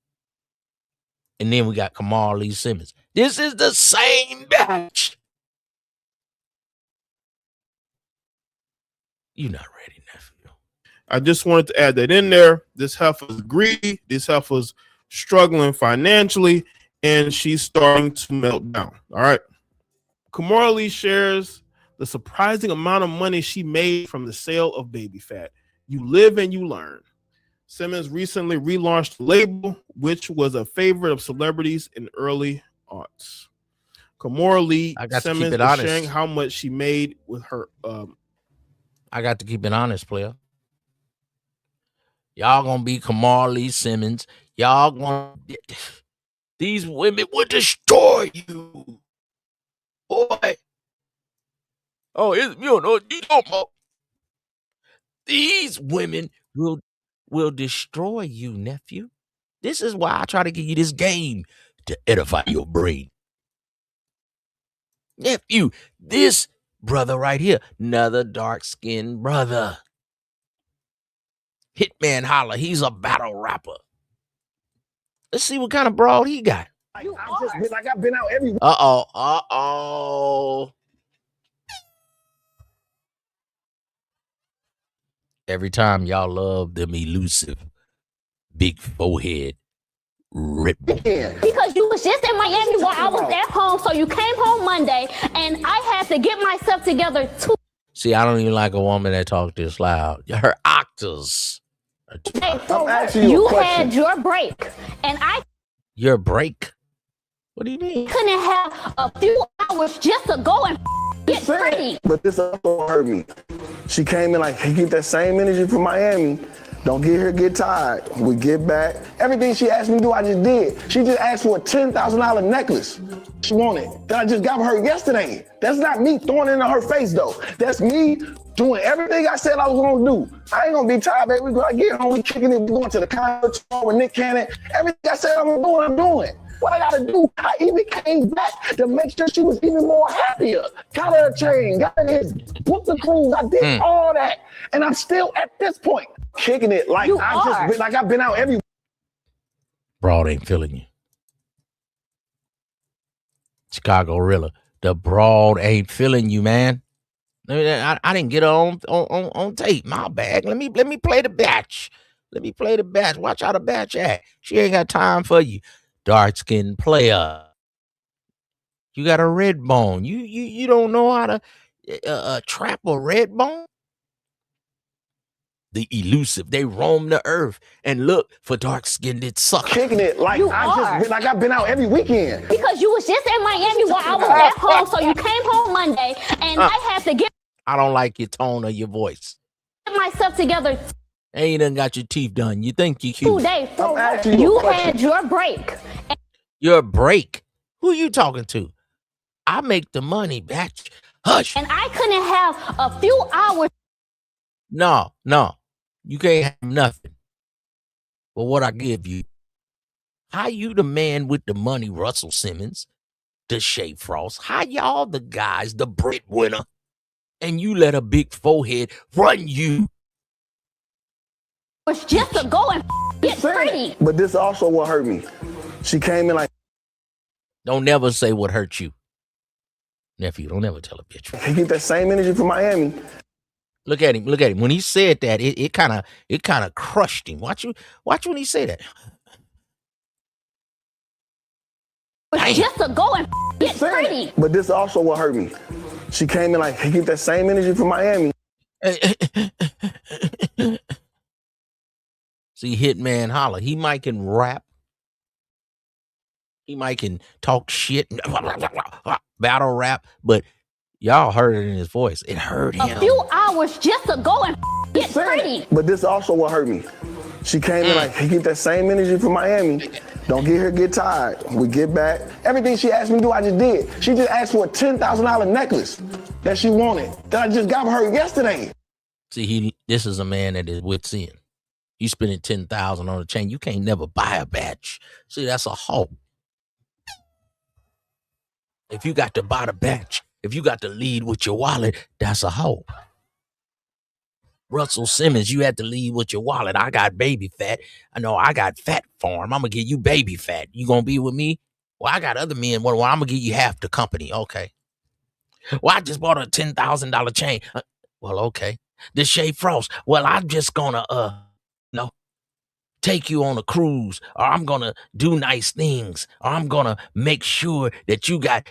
And then we got Kamar Lee Simmons. This is the same batch. You're not ready, nephew. I just wanted to add that in there. This heifer's greedy. This heifer's struggling financially, and she's starting to melt down. All right. Kamar Lee shares the surprising amount of money she made from the sale of baby fat. You live and you learn. Simmons recently relaunched the label, which was a favorite of celebrities in early aughts. Kamar Lee Simmons is sharing how much she made with her. I got to keep it honest, player. Y'all gonna be Kamar Lee Simmons. Y'all gonna. These women will destroy you, boy. Oh, you don't know. These women will destroy you, nephew. This is why I try to give you this game to edify your brain. Nephew, this brother right here, another dark-skinned brother. Hitman Holla, he's a battle rapper. Let's see what kind of broad he got. I've been out every. Uh-oh. Every time y'all love them elusive, big forehead, rip. Because you was just in Miami while I was at home, so you came home Monday, and I had to get myself together too. See, I don't even like a woman that talks this loud. Her octaves. You had your break, and I. Your break? What do you mean? Couldn't have a few hours just to go and get ready. But this also hurt me. She came in like, hey, get that same energy from Miami. Don't get here, get tired. We get back. Everything she asked me to do, I just did. She just asked for a $10,000 necklace. She wanted. That I just got her yesterday. That's not me throwing it in her face, though. That's me doing everything I said I was gonna do. I ain't gonna be tired, baby. We're gonna get home, we kicking it, we going to the concert with Nick Cannon. Everything I said I'm doing. What I gotta do, I even came back to make sure she was even more happier. Got her a chain, got her his, booked the cruise, I did all that. And I'm still at this point, kicking it like I've been out every. Broad ain't feeling you. Chicago Rilla, the broad ain't feeling you, man. I didn't get her on tape. My bag. Let me play the batch. Watch how the batch act. She ain't got time for you. Dark-skinned player. You got a red bone. You don't know how to trap a red bone? The elusive. They roam the earth and look for dark-skinned suckers. Kicking it like I've been out every weekend. Because you was just in Miami while I was at home, so you came home Monday, and I had to get. I don't like your tone of your voice. myself together And you done got your teeth done. You think you cute. 2 days. I'm asking you You a question. had your break. Your break. Who you talking to? I make the money, bitch. Hush. And I couldn't have a few hours. No. You can't have nothing. But what I give you. How you the man with the money, Russell Simmons, the Tjay Frost? How y'all the guys, the breadwinner, and you let a big forehead run you? Was just to go and get pretty. But this also what hurt me. She came in like, Don't never say what hurt you. Nephew, don't ever tell a bitch. he get that same energy from Miami. Look at him. When he said that, it kind of crushed him. Watch when he say that. Was just to go and get pretty. But this also what hurt me. She came in like, he get that same energy from Miami. See, Hitman Holla. He might can rap. He might can talk shit, battle rap, but y'all heard it in his voice. It hurt him. A few hours just to go and get pretty. But this also what hurt me. She came in like, he get that same energy from Miami. Don't get here, get tired. We get back. Everything she asked me to do, I just did. She just asked for a $10,000 necklace that she wanted, that I just got her yesterday. See, this is a man that is with sin. You spending $10,000 on a chain, you can't never buy a batch. See, that's a hoe. If you got to buy the batch, if you got to lead with your wallet, that's a hoe. Russell Simmons, you had to lead with your wallet. I got baby fat. I know I got fat farm. I'm going to give you baby fat. You going to be with me? Well, I got other men. Well, I'm going to give you half the company. Okay. Well, I just bought a $10,000 chain. Well, okay. The Tjay Frost. Well, I'm just going to, take you on a cruise, or I'm going to do nice things, or I'm going to make sure that you got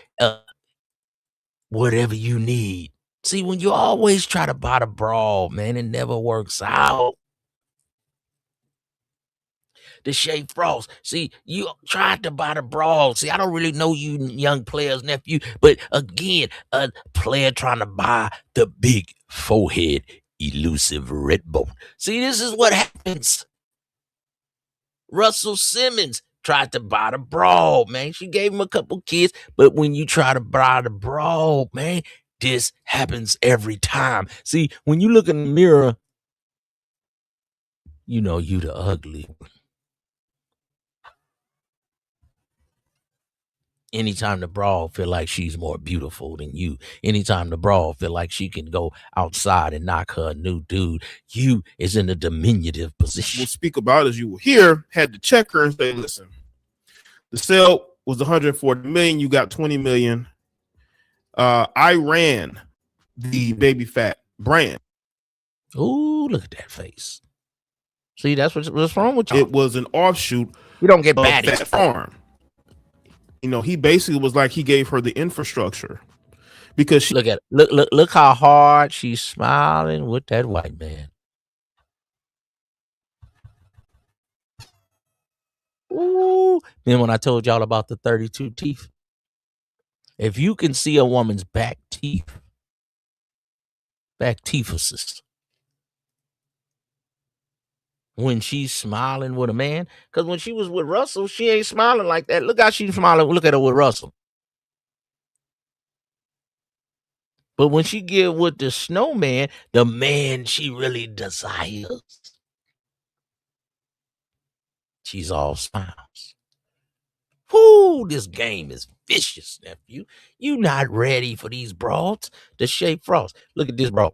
whatever you need. See, when you always try to buy the broad, man, it never works out. The Tjay Frost. See, you tried to buy the broad. See, I don't really know you young players, nephew, but again, a player trying to buy the big forehead, elusive red bone. See, this is what happens. Russell Simmons tried to buy the broad, man. She gave him a couple kids, but when you try to buy the broad, man, this happens every time. See, when you look in the mirror, you know you the ugly one. Anytime the broad feel like she's more beautiful than you, anytime the broad feel like she can go outside and knock her new dude, you is in a diminutive position. We'll speak about, as you will hear, had to check her and say, listen, the sale was 140 million. You got 20 million. I ran the baby fat brand. Ooh, look at that face. See, that's what's wrong with you. It was an offshoot. You don't get of baddies. Fat Farm. You know, he basically was like, he gave her the infrastructure because she Look at it. Look how hard she's smiling with that white man. Ooh. Then when I told y'all about the 32 teeth, if you can see a woman's back teethuses, when she's smiling with a man, because when she was with Russell, she ain't smiling like that. Look how she's smiling. Look at her with Russell. But when she get with the snowman, the man she really desires, she's all smiles. Whoo, this game is vicious, nephew. You not ready for these broads. The Tjay Frost. Look at this broad.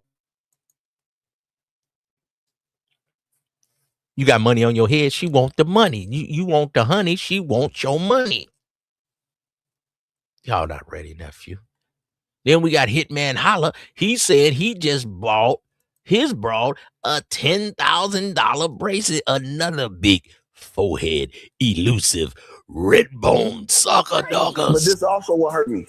You got money on your head. She want the money. You want the honey. She wants your money. Y'all not ready, nephew. Then we got Hitman Holla. He said he just bought his broad a $10,000 bracelet. Another big forehead, elusive, red bone sucker doggers. But this also what hurt me.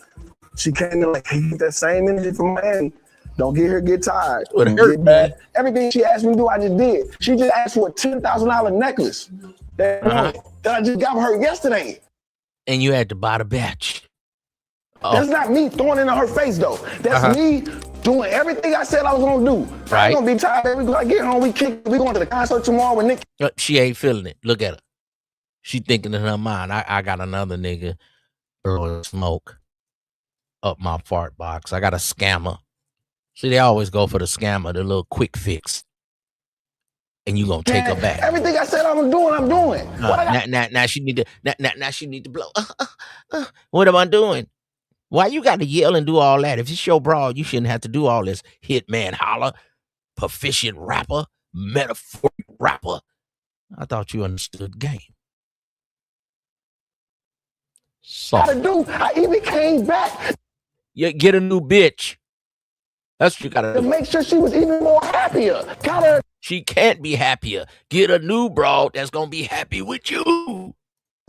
She came in like, he get that same energy from Miami. Don't get here, get tired. What hurt, get back. Everything she asked me to do, I just did. She just asked for a $10,000 necklace that I just got her yesterday. And you had to buy the batch. That's not me throwing it in her face, though. That's me doing everything I said I was gonna do. I ain't gonna be tired. Every time I get home, we going to the concert tomorrow with Nick. She ain't feeling it. Look at her. She thinking in her mind, I got another nigga blowing smoke up my fart box. I got a scammer. See, they always go for the scammer, the little quick fix. And you gonna take her back. Everything I said I'm doing. Now she need to now she need to blow. What am I doing? Why you got to yell and do all that? If it's your broad, you shouldn't have to do all this hitman holler, proficient rapper, metaphoric rapper. I thought you understood the game. I even came back. You get a new bitch. That's what you gotta do. To make sure she was even more happier. She can't be happier. Get a new broad that's gonna be happy with you.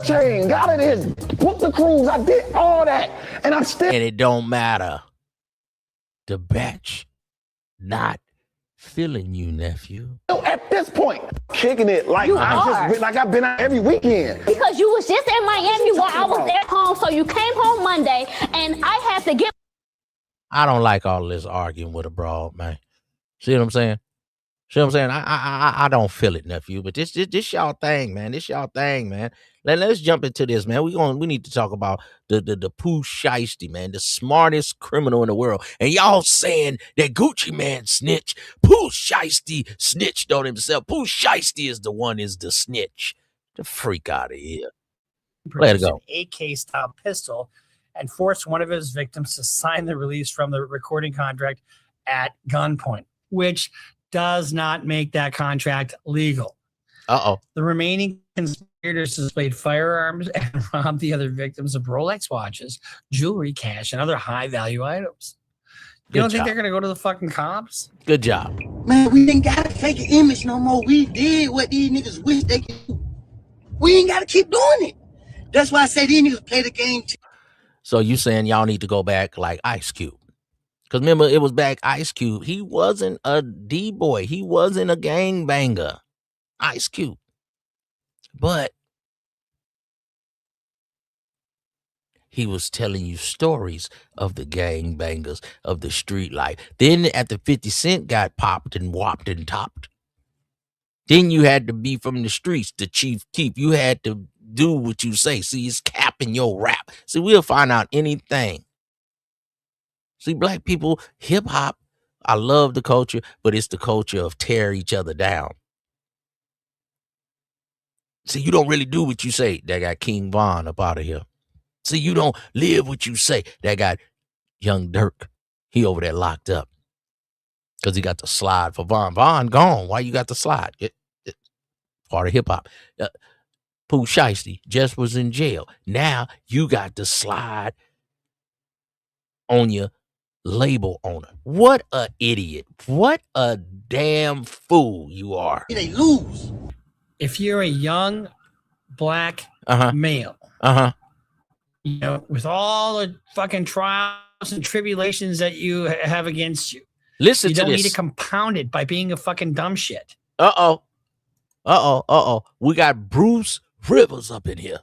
Chain, got it is. Book the cruise. I did all that. And I'm still. And it don't matter. The batch not feeling you, nephew. At this point, kicking it like I've been out every weekend. Because you was just in Miami while I was at home, so you came home Monday, and I had to get. I don't like all this arguing with a broad, man. See what I'm saying? See what I'm saying? I don't feel it, nephew. But this y'all thing, man. This y'all thing, man. Let's jump into this, man. We need to talk about the Pooh Shiesty, man, the smartest criminal in the world. And y'all saying that Gucci Man snitched. Pooh Shiesty snitched on himself. Pooh Shiesty is the snitch. The freak out of here. Let it go. An AK style pistol and forced one of his victims to sign the release from the recording contract at gunpoint, which does not make that contract legal. The remaining conspirators displayed firearms and robbed the other victims of Rolex watches, jewelry, cash, and other high-value items. You don't think they're going to go to the fucking cops? Good job. Man, we ain't got to fake an image no more. We did what these niggas wish they could do. We ain't got to keep doing it. That's why I say these niggas play the game too. So you saying y'all need to go back like Ice Cube. Because remember, it was back Ice Cube. He wasn't a D-boy. He wasn't a gangbanger. Ice Cube. But he was telling you stories of the gangbangers, of the street life. Then after 50 Cent got popped and whopped and topped, then you had to be from the streets, the Chief Keef. You had to do what you say. See, it's capping your rap. See, we'll find out anything. See, black people, hip hop, I love the culture, but it's the culture of tear each other down. See, you don't really do what you say. That got King Von up out of here. See, you don't live what you say. That got Young Dirk. He over there locked up because he got the slide for Von. Von gone. Why you got the slide? Part of hip hop. Pooh Shiesty just was in jail. Now you got the slide on your label owner. What a idiot. What a damn fool you are. They lose. If you're a young black male, you know, with all the fucking trials and tribulations that you have against you, listen you to don't this. need to compound it by being a fucking dumb shit. We got Bruce Rivers up in here.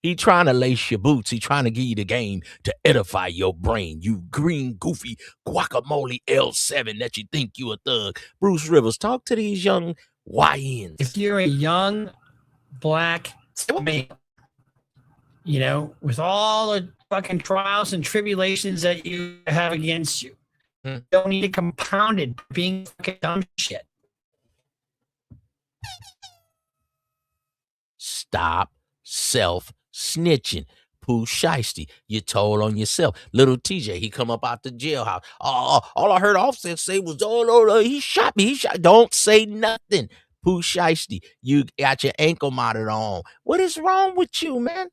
He trying to lace your boots. He trying to give you the game to edify your brain. You green, goofy, guacamole L7 that you think you a thug. Bruce Rivers, talk to these young YNs. If you're a young black male, you know, with all the fucking trials and tribulations that you have against you, you don't need to compound it by being fucking dumb shit. Stop self-snitching. Pooh Shiesty, you told on yourself. Little Tjay, he come up out the jailhouse. All I heard Offset say was, he shot me. Don't say nothing. Pooh Shiesty, you got your ankle monitor on. What is wrong with you, man?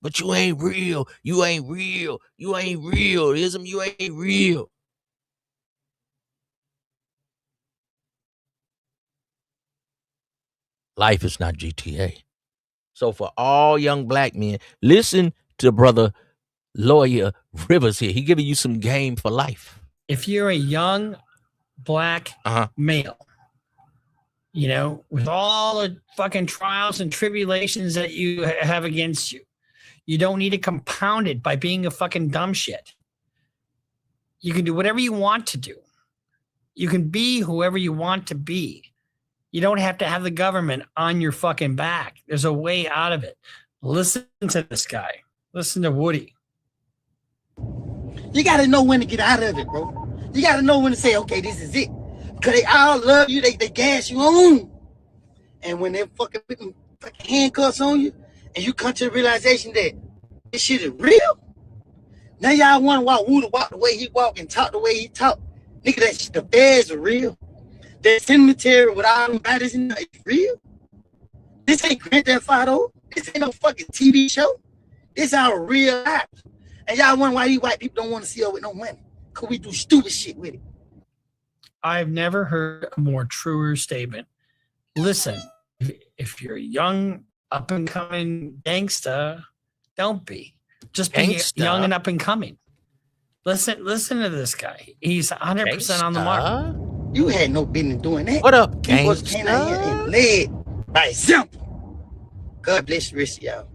But you ain't real. You ain't real. You ain't real. Ism, you ain't real. Life is not GTA. So for all young black men, listen to brother lawyer Rivers here. He giving you some game for life. If you're a young black male, you know, with all the fucking trials and tribulations that you have against you, You don't need to compound it by being a fucking dumb shit. You can do whatever you want to do. You can be whoever you want to be. You don't have to have the government on your fucking back. There's a way out of it. Listen to this guy. Listen to Woody. You got to know when to get out of it, bro. You got to know when to say, okay, this is it. Because they all love you. They gas you on. And when they fucking put them fucking handcuffs on you, and you come to the realization that this shit is real, now y'all want to walk Woody walk the way he walk and talk the way he talk. Nigga, that the feds are real. That cemetery with all them bodies in there is real. This ain't Grand Theft Auto. This ain't no fucking TV show. This our real life. And y'all wonder why these white people don't want to see us with no money. Because we do stupid shit with it. I've never heard a more truer statement. Listen, if you're a young, up-and-coming gangsta, don't be. Just be young and up-and-coming. Listen to this guy. He's 100% on the mark. You had no business doing that. What up, gangsta? You was came out here and led by example. God bless the rest of y'all.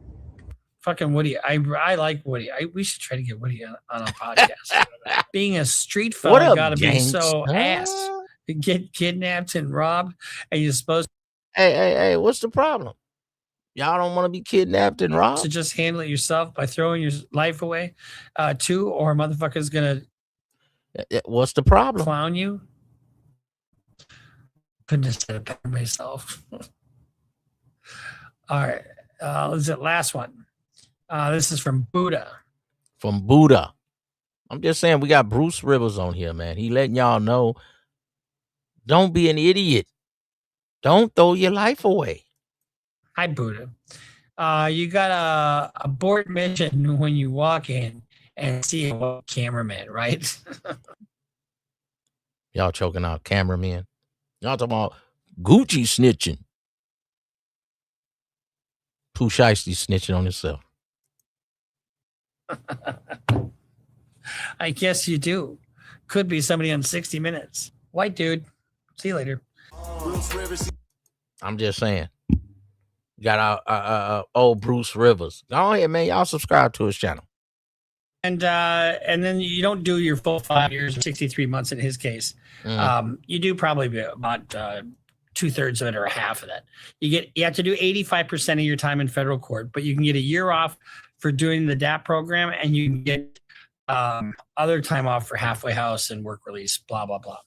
Fucking Woody. I like Woody. We should try to get Woody on a podcast. Being a street fella gotta be so ass. You get kidnapped and robbed, and you're supposed to. Hey, what's the problem? Y'all don't want to be kidnapped and robbed? To just handle it yourself by throwing your life away, too, or a motherfucker's gonna. What's the problem? Clown you. Couldn't have said it better myself. All right. This is the last one. This is from Buddha. From Buddha. I'm just saying we got Bruce Rivers on here, man. He letting y'all know, don't be an idiot. Don't throw your life away. Hi, Buddha. You got to abort mission when you walk in and see a cameraman, right? Y'all choking out cameramen. Y'all talking about Gucci snitching. Pooh Shiesty snitching on himself. I guess you do. Could be somebody on 60 Minutes. White dude. See you later. I'm just saying. Got our old Bruce Rivers. Go ahead, man. Y'all subscribe to his channel. And then you don't do your full 5 years or 63 months in his case. You do probably about 2/3 of it or a half of that. You have to do 85% of your time in federal court, but you can get a year off for doing the DAP program, and you can get other time off for halfway house and work release, blah, blah, blah.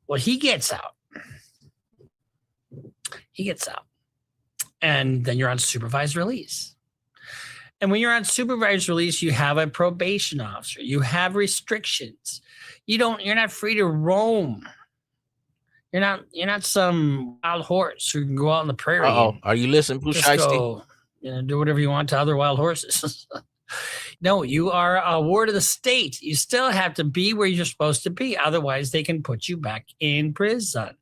Well, he gets out. And then you're on supervised release. And when you're on supervised release, you have a probation officer. You have restrictions. You're not free to roam. You're not some wild horse who can go out on the prairie. Are you listening, Pooh Shiesty? Do whatever you want to other wild horses. No, you are a ward of the state. You still have to be where you're supposed to be. Otherwise, they can put you back in prison.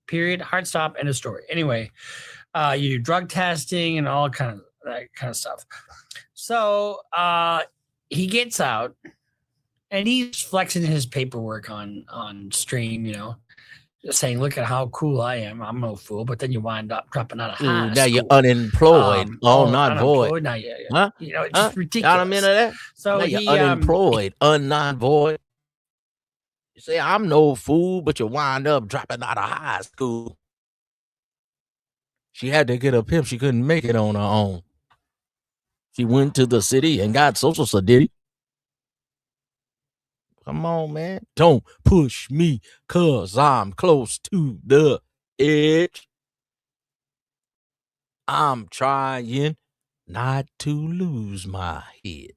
Period. Hard stop. End of story. Anyway, you do drug testing and all that kind of stuff. So he gets out and he's flexing his paperwork on stream, just saying, look at how cool I am. I'm no fool. But then you wind up dropping out of high now school. You're unemployed. not void. Now, yeah. Huh? It's just ridiculous. Got a minute of that? So now you're unemployed, not void. You say, I'm no fool, but you wind up dropping out of high school. She had to get a pimp. She couldn't make it on her own. She went to the city and got social security. Come on, man. Don't push me, cause I'm close to the edge. I'm trying not to lose my head.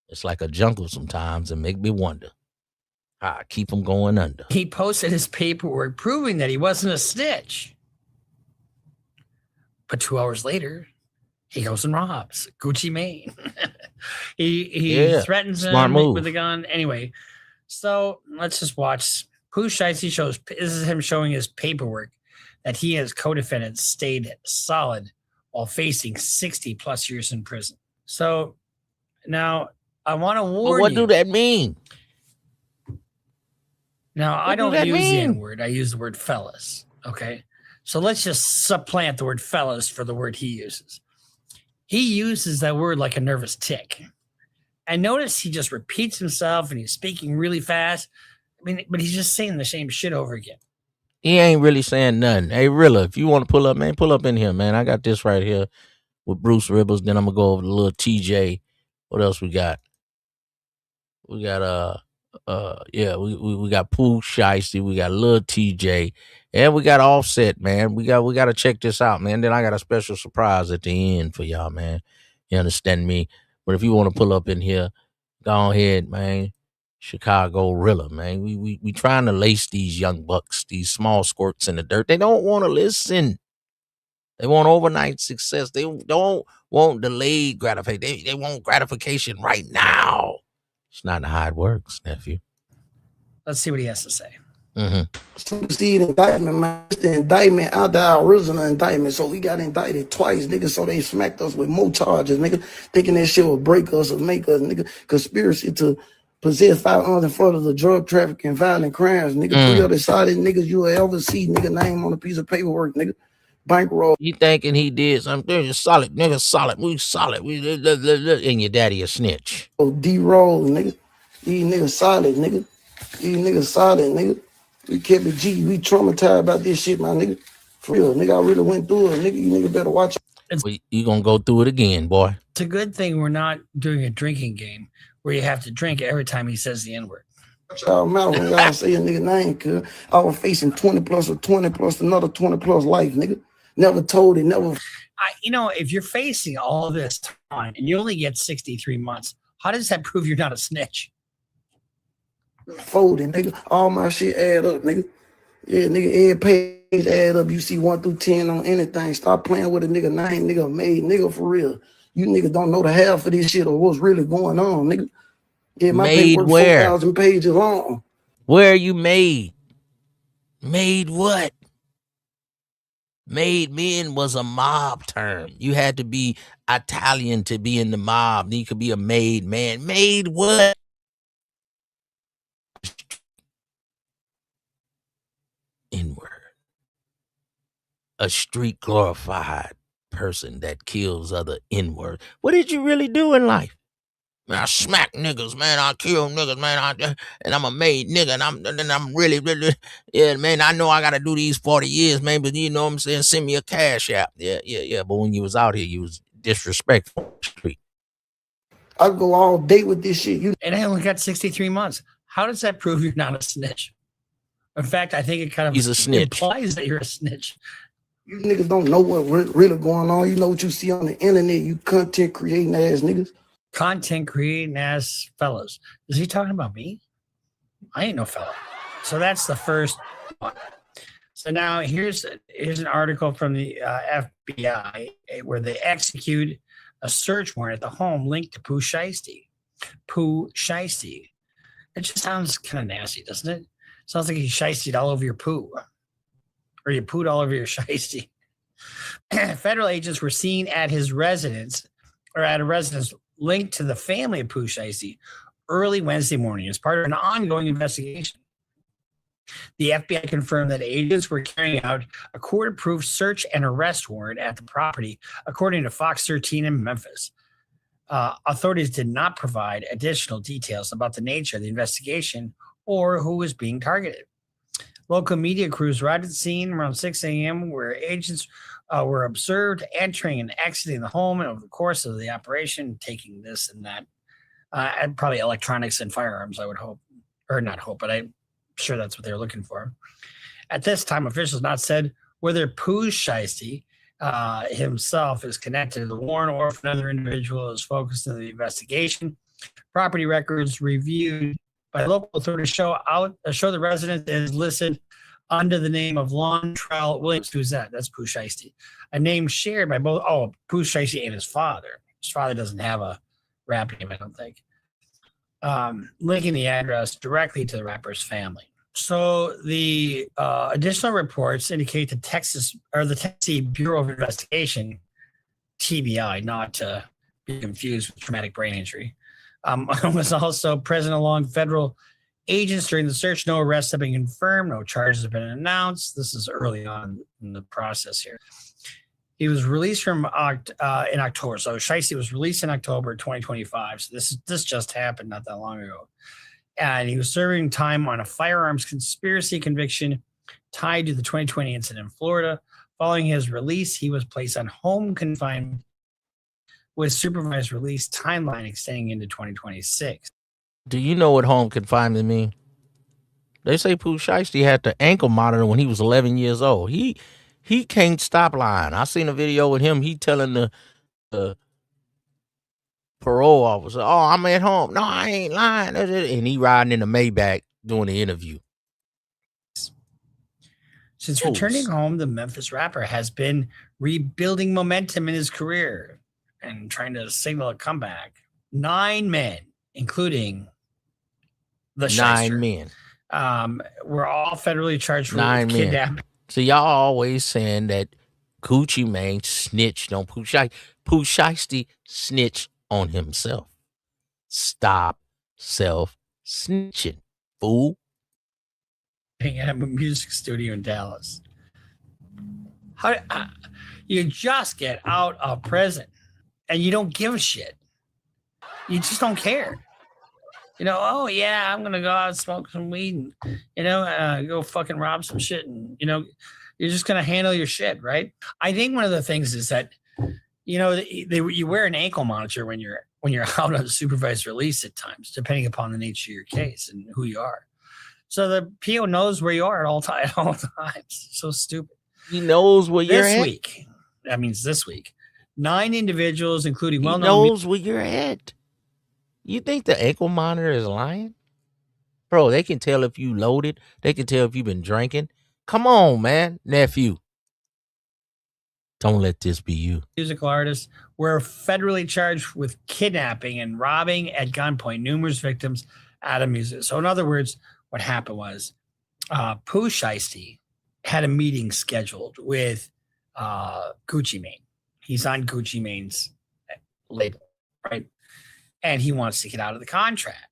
It's like a jungle sometimes and make me wonder how I keep them going under. He posted his paperwork proving that he wasn't a snitch. But 2 hours later, he goes and robs Gucci Mane. he threatens him with a gun. Anyway, so let's just watch. Pooh Shiesty shows. This is him showing his paperwork that he and his co-defendants stayed solid while facing 60 plus years in prison. So now I want to warn you. What do that mean? Now I don't use the N-word. I use the word fellas. Okay. So let's just supplant the word fellas for the word he uses. He uses that word like a nervous tick. And notice he just repeats himself and he's speaking really fast. I mean, but he's just saying the same shit over again. He ain't really saying nothing. Hey, Rilla, if you want to pull up, man, pull up in here, man. I got this right here with Bruce Ribbles. Then I'm gonna go over to little Tjay. What else we got? We got we got Pooh Shiesty, we got Lil Tjay, and we got Offset, man. We got to check this out, man. Then I got a special surprise at the end for y'all, man. You understand me? But if you want to pull up in here, go ahead, man. Chicago Rilla, man. We trying to lace these young bucks, these small squirts in the dirt. They don't want to listen. They want overnight success. They don't want delayed gratification. They want gratification right now. It's not how it works, nephew. Let's see what he has to say. Supersede indictment, man. It's the indictment out the original indictment. So we got indicted twice, nigga. So they smacked us with more charges, nigga. Thinking that shit would break us or make us, nigga. Conspiracy to possess firearms in front of the drug trafficking, violent crimes, nigga. 3 other solid niggas you will ever see, nigga. Name on a piece of paperwork, nigga. Bankroll. You thinking he did something? Solid, nigga. Solid. We solid. We and your daddy a snitch. Oh, D-roll, nigga. These niggas solid, nigga. These niggas solid, nigga. We kept it G. We traumatized about this shit, my nigga. For real, nigga. I really went through it, nigga. You nigga better watch it. Well, you gonna go through it again, boy. It's a good thing we're not doing a drinking game where you have to drink every time he says the N-word. Y'all mouth when y'all say a nigga name, cuz I was facing 20 plus or 20 plus another 20 plus life, nigga. Never told it, never. If you're facing all this time and you only get 63 months, how does that prove you're not a snitch? Folding, nigga. All my shit add up, nigga. Yeah, nigga, every page add up. You see 1 through 10 on anything. Stop playing with a nigga name, nigga. Made, nigga, for real. You niggas don't know the half of this shit or what's really going on, nigga. Yeah, my made paperwork where? 4,000 pages long. Where are you made? Made what? Made men was a mob term. You had to be Italian to be in the mob. Then you could be a made man. Made what? N-word. A street glorified person that kills other N-word. What did you really do in life? Man, I smack niggas, man. I kill niggas, man. And I'm a made nigga, and I'm really, yeah, man. I know I gotta do these 40 years, man. But you know what I'm saying? Send me a cash app. Yeah. But when you was out here, you was disrespectful on the street. I go all day with this shit. And I only got 63 months. How does that prove you're not a snitch? In fact, I think it kind of He's a snitch. implies that you're a snitch. You niggas don't know what really going on. You know what you see on the internet. You content creating ass niggas. Content creating ass fellas. Is he talking about me? I ain't no fella. So that's the first one. So now here's an article from the FBI where they execute a search warrant at the home linked to Pooh Shiesty. Pooh Shiesty. It just sounds kind of nasty, doesn't it? Sounds like he shiestied all over your poo. Or you pooed all over your shiesty. Federal agents were seen at his residence, or at a residence linked to the family of Pooh Shiesty early Wednesday morning as part of an ongoing investigation. The FBI confirmed that agents were carrying out a court-approved search and arrest warrant at the property, according to Fox 13 in Memphis. Authorities did not provide additional details about the nature of the investigation or who was being targeted. Local media crews arrived at the scene around 6 a.m. where agents were observed entering and exiting the home, and over the course of the operation, taking this and that, and probably electronics and firearms, I would hope, or not hope, but I'm sure that's what they were looking for. At this time, officials not said whether Pooh Shiesty himself is connected to the warrant or if another individual is focused on the investigation. Property records reviewed by local authorities show the resident is listed under the name of Lontrell Williams. Who's that? That's Pooh Shiesty. A name shared by both Pooh Shiesty and his father. His father doesn't have a rap name, I don't think. Linking the address directly to the rapper's family. So the additional reports indicate the Tennessee Bureau of Investigation, TBI, not to be confused with traumatic brain injury, was also present along federal agents during the search. No arrests have been confirmed. No charges have been announced. This is early on in the process here. He was released from in October. So Shiesty was released in October 2025. So this just happened not that long ago. And he was serving time on a firearms conspiracy conviction tied to the 2020 incident in Florida. Following his release, he was placed on home confinement with supervised release timeline extending into 2026. Do you know what home confinement mean? They say Pooh Shiesty had the ankle monitor when he was 11 years old. He can't stop lying. I seen a video with him. He telling the parole officer, "Oh, I'm at home. No, I ain't lying." And he riding in the Maybach doing the interview. Since returning home, the Memphis rapper has been rebuilding momentum in his career and trying to signal a comeback. 9 men, including the 9 men, were all federally charged for 9 kidnapping. men. So y'all always saying that Gucci Mane snitched on Pooh Shiesty. Pooh Shiesty snitched on himself. Stop self-snitching, fool. At a music studio in Dallas. How you just get out of prison and you don't give a shit. You just don't care. You know, oh yeah, I'm gonna go out and smoke some weed and go fucking rob some shit, and you're just gonna handle your shit, right? I think one of the things is that you wear an ankle monitor when you're out on supervised release at times, depending upon the nature of your case and who you are. So the PO knows where you are at all times. So stupid. He knows where you're at. This week, that means this week, 9 individuals, including well-known. He knows where you're at. You think the ankle monitor is lying? Bro, they can tell if you loaded. They can tell if you've been drinking. Come on, man, nephew. Don't let this be you. Musical artists were federally charged with kidnapping and robbing at gunpoint numerous victims at a music. So in other words, what happened was Pooh Shiesty had a meeting scheduled with Gucci Mane. He's on Gucci Mane's label, right? And he wants to get out of the contract.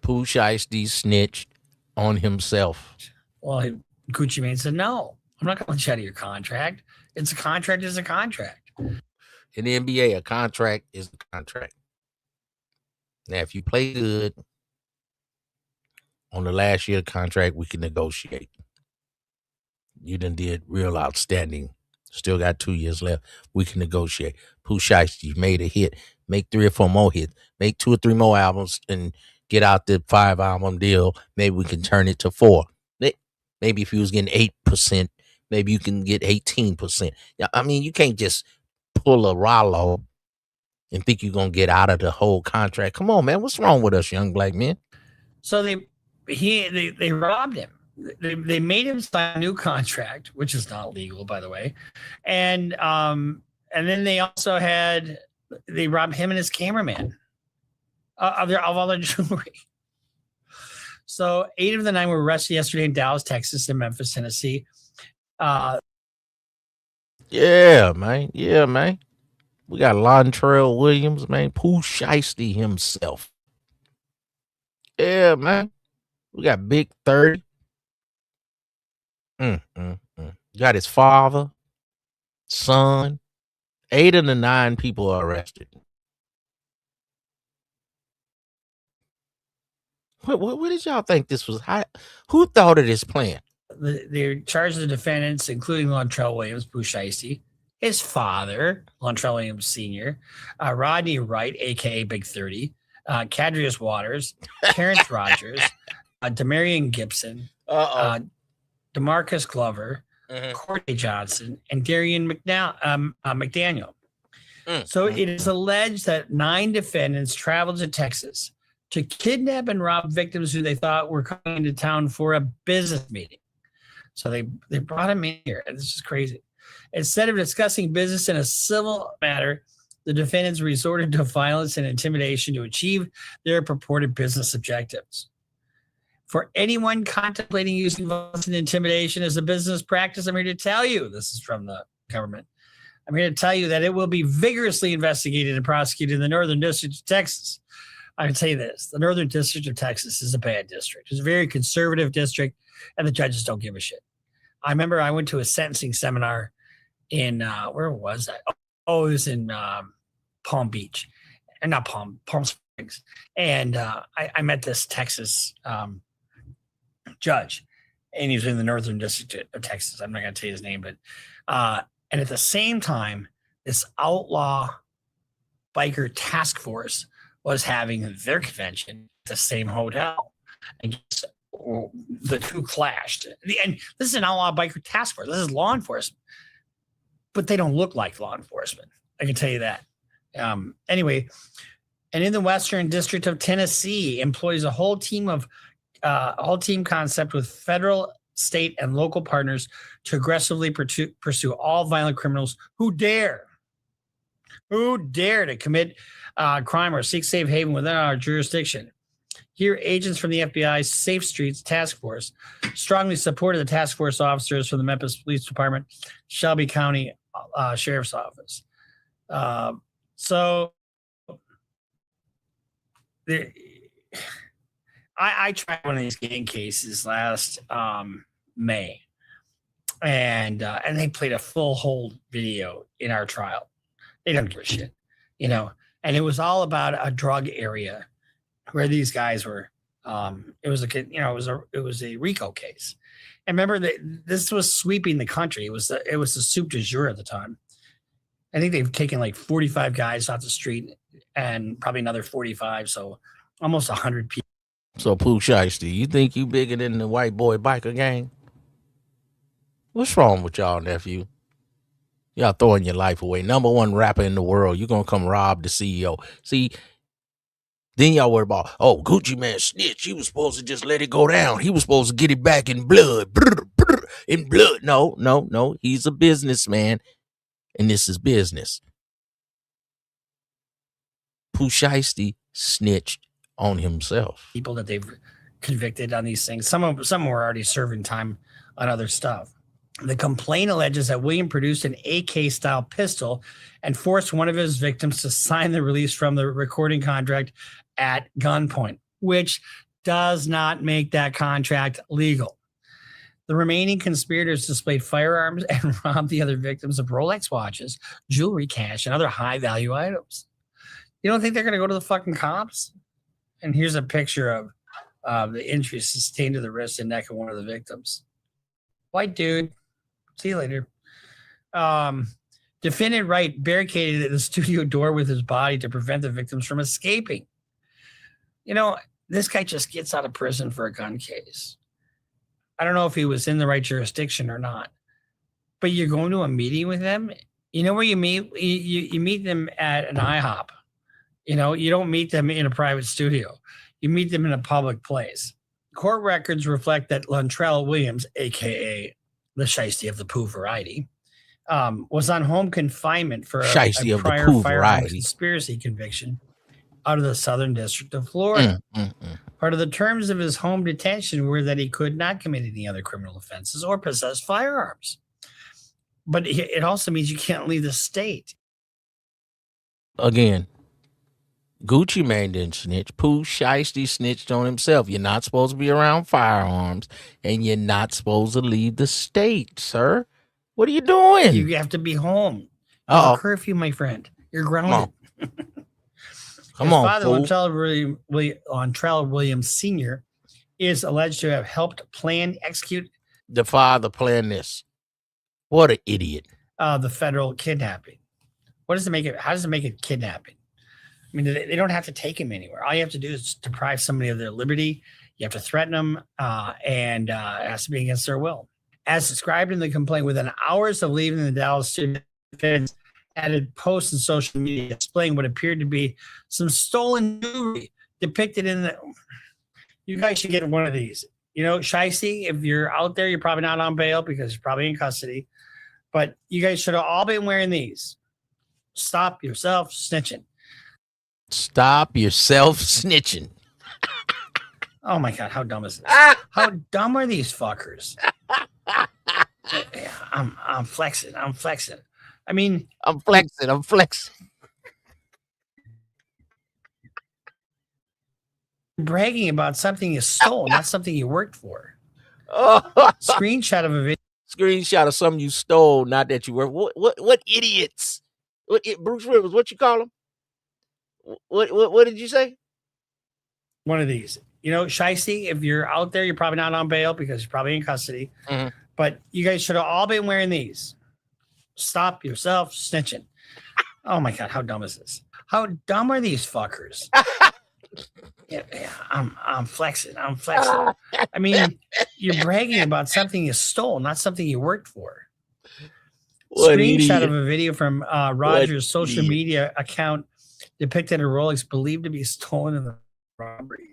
Pooh Shiesty snitched on himself. Well, Gucci Mane said, no, I'm not going to let you out of your contract. It's a contract is a contract. In the NBA, a contract is a contract. Now, if you play good on the last year of the contract, we can negotiate. You done did real outstanding. Still got 2 years left. We can negotiate. Pooh Shiesty made a hit. Make 3 or 4 more hits. Make 2 or 3 more albums and get out the 5-album deal. Maybe we can turn it to 4. Maybe if he was getting 8%, maybe you can get 18%. I mean, you can't just pull a Rollo and think you're going to get out of the whole contract. Come on, man. What's wrong with us young black men? So they robbed him. They made him sign a new contract, which is not legal, by the way. And then they also they robbed him and his cameraman of all their jewelry. So 8 of the 9 were arrested yesterday in Dallas, Texas, and Memphis, Tennessee. Yeah, man. We got Lontrell Williams, man. Pooh Shiesty himself. Yeah, man. We got Big 30. Got his father, son. 8 of the 9 people are arrested. What did y'all think this was? Who thought of this plan? They charged the defendants, including Lontrell Williams, Pooh Shiesty, his father, Lontrell Williams Sr., Rodney Wright, a.k.a. Big 30, Cadrius Waters, Terrence Rogers, Demarion Gibson, DeMarcus Glover, Courtney Johnson, and Darian McDaniel. So it is alleged that 9 defendants traveled to Texas to kidnap and rob victims who they thought were coming into town for a business meeting. So they brought him in here. And this is crazy. Instead of discussing business in a civil matter, the defendants resorted to violence and intimidation to achieve their purported business objectives. For anyone contemplating using violence and intimidation as a business practice, I'm here to tell you, this is from the government, I'm here to tell you that it will be vigorously investigated and prosecuted in the Northern District of Texas. I can say this. The Northern District of Texas is a bad district. It's a very conservative district, and the judges don't give a shit. I remember I went to a sentencing seminar in, where was that? Oh, it was in Palm Beach. And not Palm Springs. And I met this Texas judge, and he was in the Northern District of Texas. I'm not going to tell you his name, but and at the same time, this outlaw biker task force was having their convention at the same hotel. And the two clashed. And this is an outlaw biker task force. This is law enforcement, but they don't look like law enforcement. I can tell you that. Anyway, and in the Western District of Tennessee, employs a whole team concept with federal, state, and local partners to aggressively pursue all violent criminals who dare to commit crime or seek safe haven within our jurisdiction. Here, agents from the FBI's Safe Streets Task Force strongly supported the task force officers from the Memphis Police Department, Shelby County Sheriff's Office. I tried one of these gang cases last May, and they played a full hold video in our trial. They don't give a shit, and it was all about a drug area where these guys were. It was a RICO case, and remember that this was sweeping the country. It was the soup du jour at the time. I think they've taken like 45 guys off the street and probably another 45, so almost 100 people. So, Pooh Shiesty, you think you bigger than the white boy biker gang? What's wrong with y'all, nephew? Y'all throwing your life away. Number one rapper in the world. You're going to come rob the CEO. See, then y'all worry about, Gucci Man snitched. He was supposed to just let it go down. He was supposed to get it back in blood. In blood. No. He's a businessman, and this is business. Pooh Shiesty snitched on himself. People that they've convicted on these things. Some were already serving time on other stuff. The complaint alleges that William produced an AK-style pistol and forced one of his victims to sign the release from the recording contract at gunpoint, which does not make that contract legal. The remaining conspirators displayed firearms and robbed the other victims of Rolex watches, jewelry, cash, and other high-value items. You don't think they're going to go to the fucking cops? And here's a picture of the injury sustained to the wrist and neck of one of the victims. White dude. See you later. Defendant Wright barricaded the studio door with his body to prevent the victims from escaping. This guy just gets out of prison for a gun case. I don't know if he was in the right jurisdiction or not. But you're going to a meeting with them? You know where you meet? You meet them at an IHOP. You don't meet them in a private studio. You meet them in a public place. Court records reflect that Lontrell Williams, a.k.a. the Shiesty of the Pooh variety, was on home confinement for a prior firearm conspiracy conviction out of the Southern District of Florida. Part of the terms of his home detention were that he could not commit any other criminal offenses or possess firearms. But it also means you can't leave the state. Again, Gucci Man didn't snitch. Pooh Shiesty snitched on himself. You're not supposed to be around firearms, and you're not supposed to leave the state, sir. What are you doing? You have to be home. There's a curfew, my friend. You're grounded. Come on, father, Lontrell Williams Sr., is alleged to have helped plan, execute. The father planned this. What an idiot. The federal kidnapping. What does it make it? How does it make it kidnapping? I mean, they don't have to take him anywhere. All you have to do is deprive somebody of their liberty. You have to threaten them, and it has to be against their will. As described in the complaint, within hours of leaving the Dallas studio, defense added posts on social media displaying what appeared to be some stolen jewelry depicted in the. You guys should get one of these. Shiesty, if you're out there, you're probably not on bail because you're probably in custody. But you guys should have all been wearing these. Stop yourself snitching. Stop yourself snitching. Oh my God, how dumb is this? How dumb are these fuckers? I'm flexing. I mean, I'm flexing. bragging about something you stole, not something you worked for. Screenshot of a video. Screenshot of something you stole, not that you were. What idiots? Bruce Rivers, what you call them? What did you say? One of these. You know, Shiesty, if you're out there, you're probably not on bail because you're probably in custody. Mm-hmm. But you guys should have all been wearing these. Stop yourself snitching. Oh my God, how dumb is this? How dumb are these fuckers? Yeah, I'm flexing. I'm flexing. I mean, you're bragging about something you stole, not something you worked for. Screenshot of a video from Roger's social media account depicted a Rolex believed to be stolen in the robbery.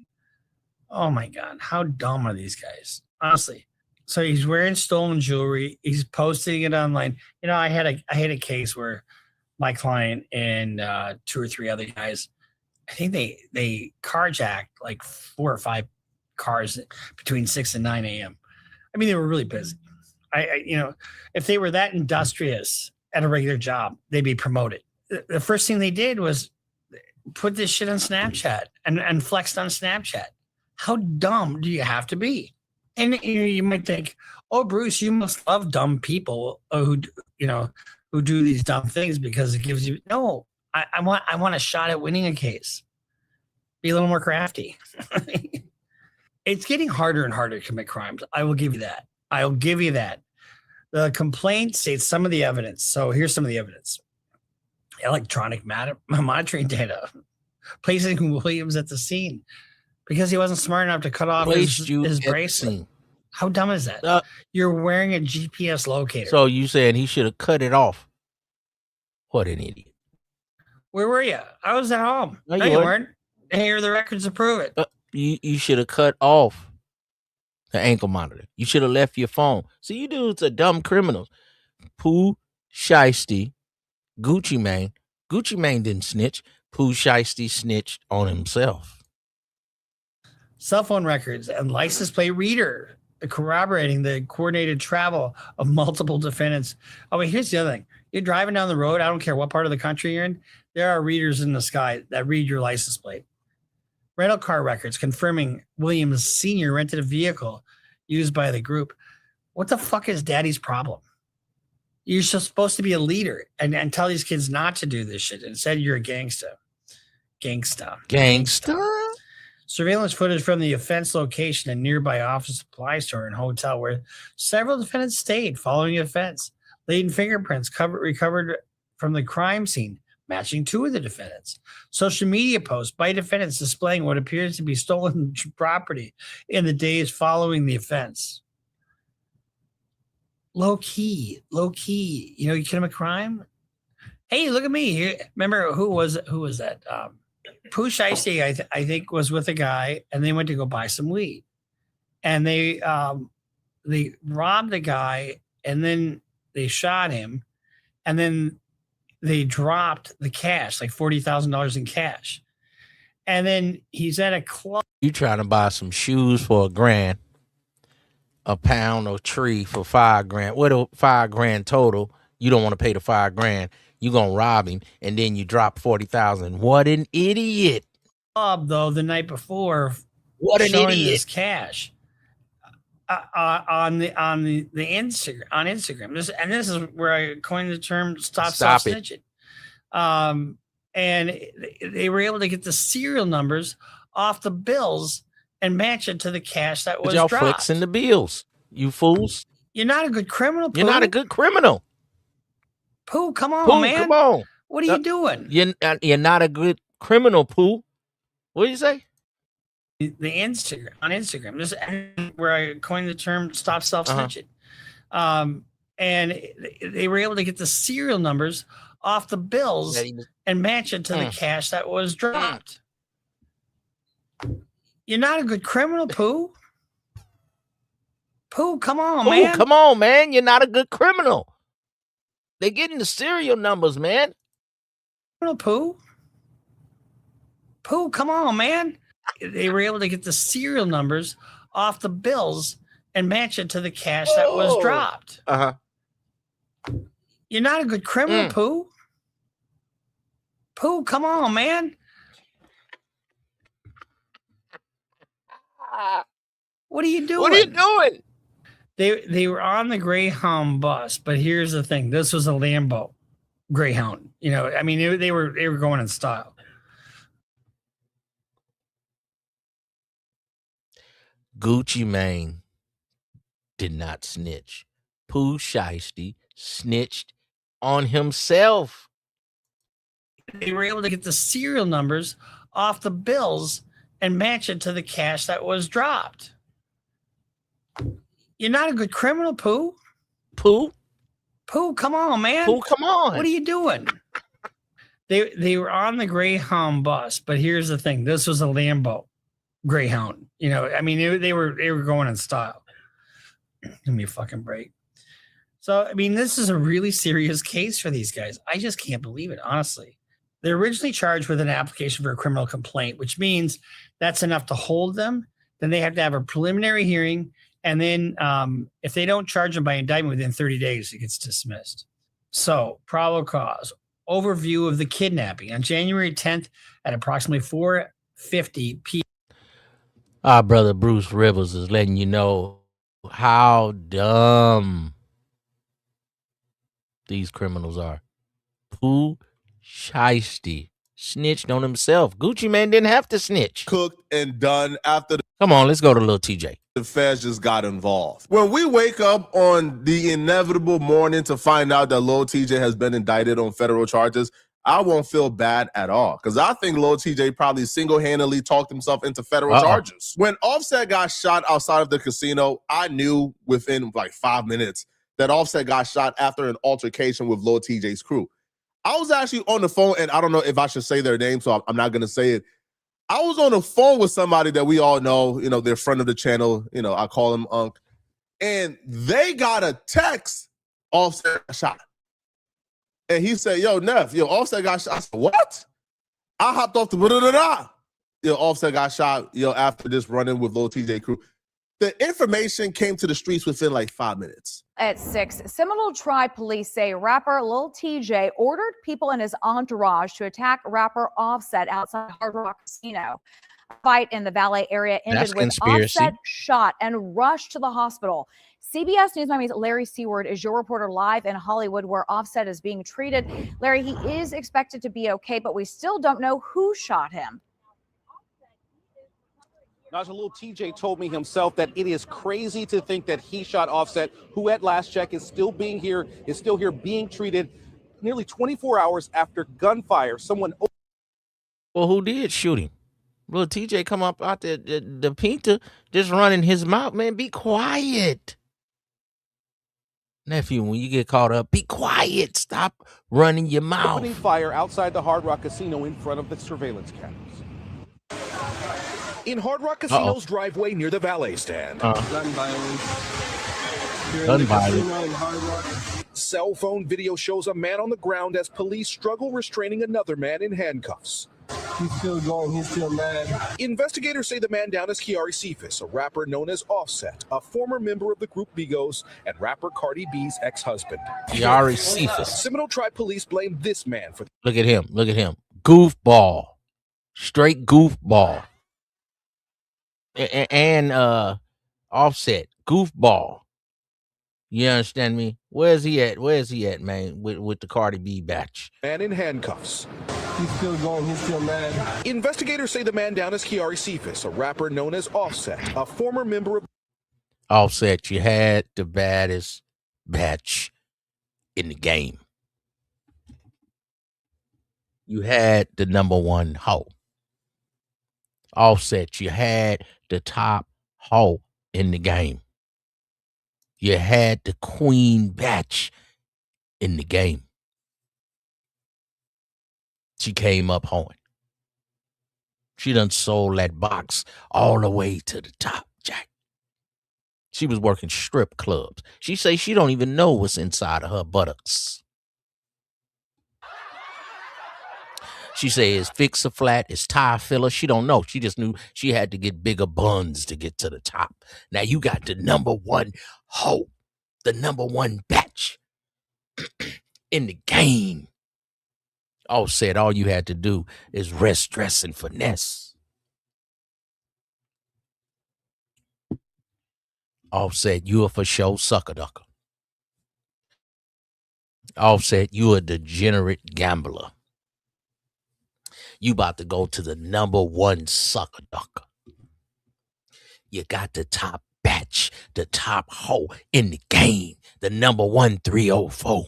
Oh my God, how dumb are these guys? Honestly. So he's wearing stolen jewelry. He's posting it online. You know, I had a case where my client and 2 or 3 other guys, I think they carjacked like 4 or 5 cars between 6 and 9 a.m. I mean, they were really busy. I you know, if they were that industrious at a regular job, they'd be promoted. The first thing they did was put this shit on Snapchat and flexed on Snapchat. How dumb do you have to be? And you might think, oh, Bruce, you must love dumb people who do these dumb things because it gives you. No, I want a shot at winning a case. Be a little more crafty. It's getting harder and harder to commit crimes. I will give you that. I'll give you that. The complaint states some of the evidence. So here's some of the evidence. Electronic monitoring data. Placing Williams at the scene because he wasn't smart enough to cut off his bracelet. How dumb is that? You're wearing a GPS locator. So you saying he should have cut it off? What an idiot. Where were you? I was at home. No, you weren't. And here are the records to prove it. You should have cut off the ankle monitor. You should have left your phone. So you dudes are dumb criminals. Pooh Shiesty, Gucci Mane. Gucci Mane didn't snitch. Pooh Shiesty snitched on himself. Cell phone records and license plate reader corroborating the coordinated travel of multiple defendants. Oh, wait, here's the other thing. You're driving down the road. I don't care what part of the country you're in. There are readers in the sky that read your license plate. Rental car records confirming Williams Sr. rented a vehicle used by the group. What the fuck is daddy's problem? You're supposed to be a leader and tell these kids not to do this shit. Instead, you're a gangster. Gangsta. Surveillance footage from the offense location and nearby office supply store and hotel where several defendants stayed following the offense. Latent fingerprints recovered from the crime scene, matching 2 of the defendants. Social media posts by defendants displaying what appears to be stolen property in the days following the offense. Low key. You know, you commit a crime. Hey, look at me. Remember who was that? Pooh Shiesty, I think, was with a guy, and they went to go buy some weed, and they robbed the guy, and then they shot him, and then they dropped the cash, like $40,000 in cash, and then he's at a club. You trying to buy some shoes for $1,000, a pound of tree for $5,000. What $5,000 total? You don't want to pay the $5,000. You gonna rob him, and then you drop 40,000. What an idiot! Though the night before, what an showing idiot! This cash on Instagram. This is where I coined the term "stop snitching." And they were able to get the serial numbers off the bills and match it to the cash that was dropped. Y'all flexing the bills, you fools. You're not a good criminal, Pooh. You're not a good criminal. Pooh, come on, Pooh, man. Come on. What are you doing? You're not a good criminal, Pooh. What do you say? On Instagram. This is where I coined the term "stop self-snitching." And they were able to get the serial numbers off the bills and match it to the cash that was dropped. You're not a good criminal, Pooh. Pooh, come on, man. Come on, man. You're not a good criminal. They're getting the serial numbers, man. Pooh, come on, man. They were able to get the serial numbers off the bills and match it to the cash that was dropped. You're not a good criminal, Pooh. Pooh, come on, man. What are you doing? What are you doing? They were on the Greyhound bus, but here's the thing: this was a Lambo Greyhound. You know, I mean, they were going in style. Gucci Mane did not snitch. Pooh Shiesty snitched on himself. They were able to get the serial numbers off the bills and match it to the cash that was dropped. You're not a good criminal, Pooh. Pooh, come on, man. Pooh, come on. What are you doing? They were on the Greyhound bus, but here's the thing: this was a Lambo Greyhound. You know, I mean, they were going in style. Give me a fucking break. So, I mean, this is a really serious case for these guys. I just can't believe it, honestly. They're originally charged with an application for a criminal complaint, which means that's enough to hold them. Then they have to have a preliminary hearing. And then if they don't charge them by indictment within 30 days, it gets dismissed. So, probable cause. Overview of the kidnapping. On January 10th at approximately 4:50 p.m. Our brother Bruce Rivers is letting you know how dumb these criminals are. Pooh Shiesty snitched on himself. Gucci Mane didn't have to snitch. Cooked and done after the Come on, let's go to little TJ. feds just got involved. When we wake up on the inevitable morning to find out that Lil TJ has been indicted on federal charges, I won't feel bad at all because I think Lil TJ probably single-handedly talked himself into federal charges. When Offset got shot outside of the casino, I knew within like 5 minutes that Offset got shot after an altercation with Lil TJ's crew. I was actually on the phone, and I don't know if I should say their name, so I'm not going to say it. I was on the phone with somebody that we all know, you know, they're friend of the channel. You know, I call him Unc. And they got a text, Offset got shot. And he said, yo, Neff, Offset got shot. I said, what? I hopped off the da-da-da-da. Offset got shot, after this run-in with Lil TJ crew. The information came to the streets within like 5 minutes. At 6, Seminole Tribe police say rapper Lil Tjay ordered people in his entourage to attack rapper Offset outside Hard Rock Casino. A fight in the Valet area ended with Offset shot and rushed to the hospital. CBS News Miami's Larry Seward is your reporter live in Hollywood where Offset is being treated. Larry, he is expected to be okay, but we still don't know who shot him. Naja, Lil TJ told me himself that it is crazy to think that he shot Offset, who at last check is still here being treated nearly 24 hours after gunfire. Well, who did shoot him? Lil TJ come up out the Pinta just running his mouth, man. Be quiet. Nephew, when you get caught up, be quiet. Stop running your mouth. Opening fire outside the Hard Rock Casino in front of the surveillance cameras. In Hard Rock Casino's driveway near the valet stand. Gun violence. Gun violence. Cell phone video shows a man on the ground as police struggle restraining another man in handcuffs. He's still going. He's still mad. Investigators say the man down is Kiari Cephas, a rapper known as Offset, a former member of the group Migos and rapper Cardi B's ex-husband. Kiari Cephas. Seminole Tribe police blame this man for. Look at him. Look at him. Goofball. Straight goofball. And Offset, goofball. You understand me? Where's he at, man? With the Cardi B batch. Man in handcuffs. He's still going. He's still mad. Investigators say the man down is Kiari Cephas, a rapper known as Offset, a former member of. Offset, you had the baddest batch in the game. You had the number one hoe. Offset, you had the top hoe in the game. You had the queen batch in the game. She came up hoeing. She done sold that box all the way to the top, Jack. She was working strip clubs. She say she don't even know what's inside of her buttocks. She say it's fixer flat, it's tire filler. She don't know. She just knew she had to get bigger buns to get to the top. Now you got the number one hoe, the number one batch in the game. Offset, all you had to do is rest, dress, and finesse. Offset, you a for sure sucker ducker. Offset, you a degenerate gambler. You about to go to the #1 sucker ducker. You got the top batch, the top hoe in the game, the #1 304.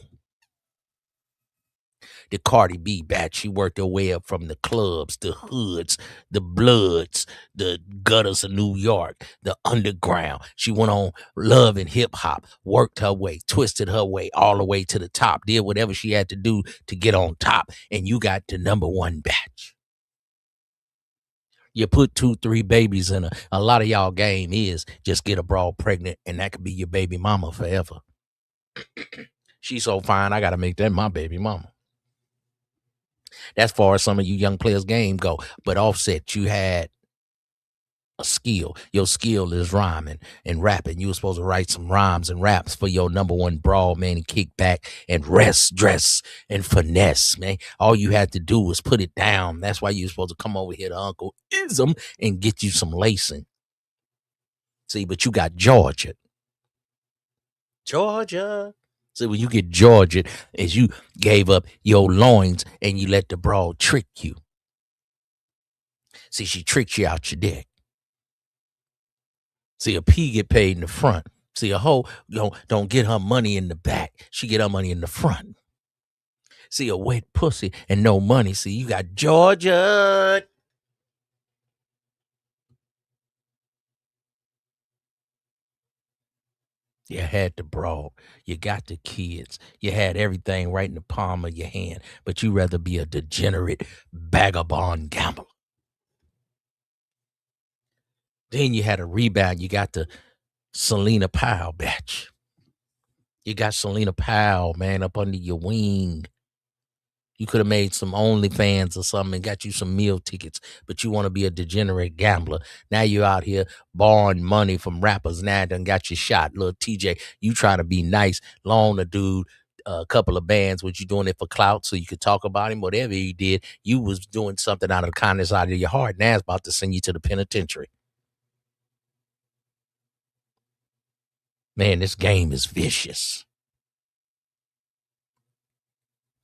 The Cardi B batch. She worked her way up from the clubs, the hoods, the bloods, the gutters of New York, the underground. She went on Love and Hip Hop, worked her way, twisted her way all the way to the top, did whatever she had to do to get on top. And you got the #1 batch. You put 2-3 babies in a lot of y'all game is just get a broad pregnant and that could be your baby mama forever. She's so fine, I got to make that my baby mama. That's far as some of you young players' game go. But Offset, you had a skill. Your skill is rhyming and rapping. You were supposed to write some rhymes and raps for your #1 broad, man, and kick back and rest, dress, and finesse, man. All you had to do was put it down. That's why you were supposed to come over here to Uncle Ism and get you some lacing. See, but you got Georgia. So when you get Georgia, is you gave up your loins and you let the broad trick you. See, she tricked you out your dick. See, a P get paid in the front. See, a hoe don't get her money in the back. She get her money in the front. See, a wet pussy and no money. See, you got Georgia. You had the broad. You got the kids. You had everything right in the palm of your hand. But you rather be a degenerate, vagabond gambler. Then you had a rebound. You got the Selena Powell batch. You got Selena Powell, man, up under your wing. You could have made some OnlyFans or something and got you some meal tickets, but you want to be a degenerate gambler. Now you're out here borrowing money from rappers. Now done got you shot. Little Tjay, you trying to be nice, loan a dude a couple of bands. Was you doing it for clout so you could talk about him? Whatever you did, you was doing something out of the kindness out of your heart. Now it's about to send you to the penitentiary. Man, this game is vicious.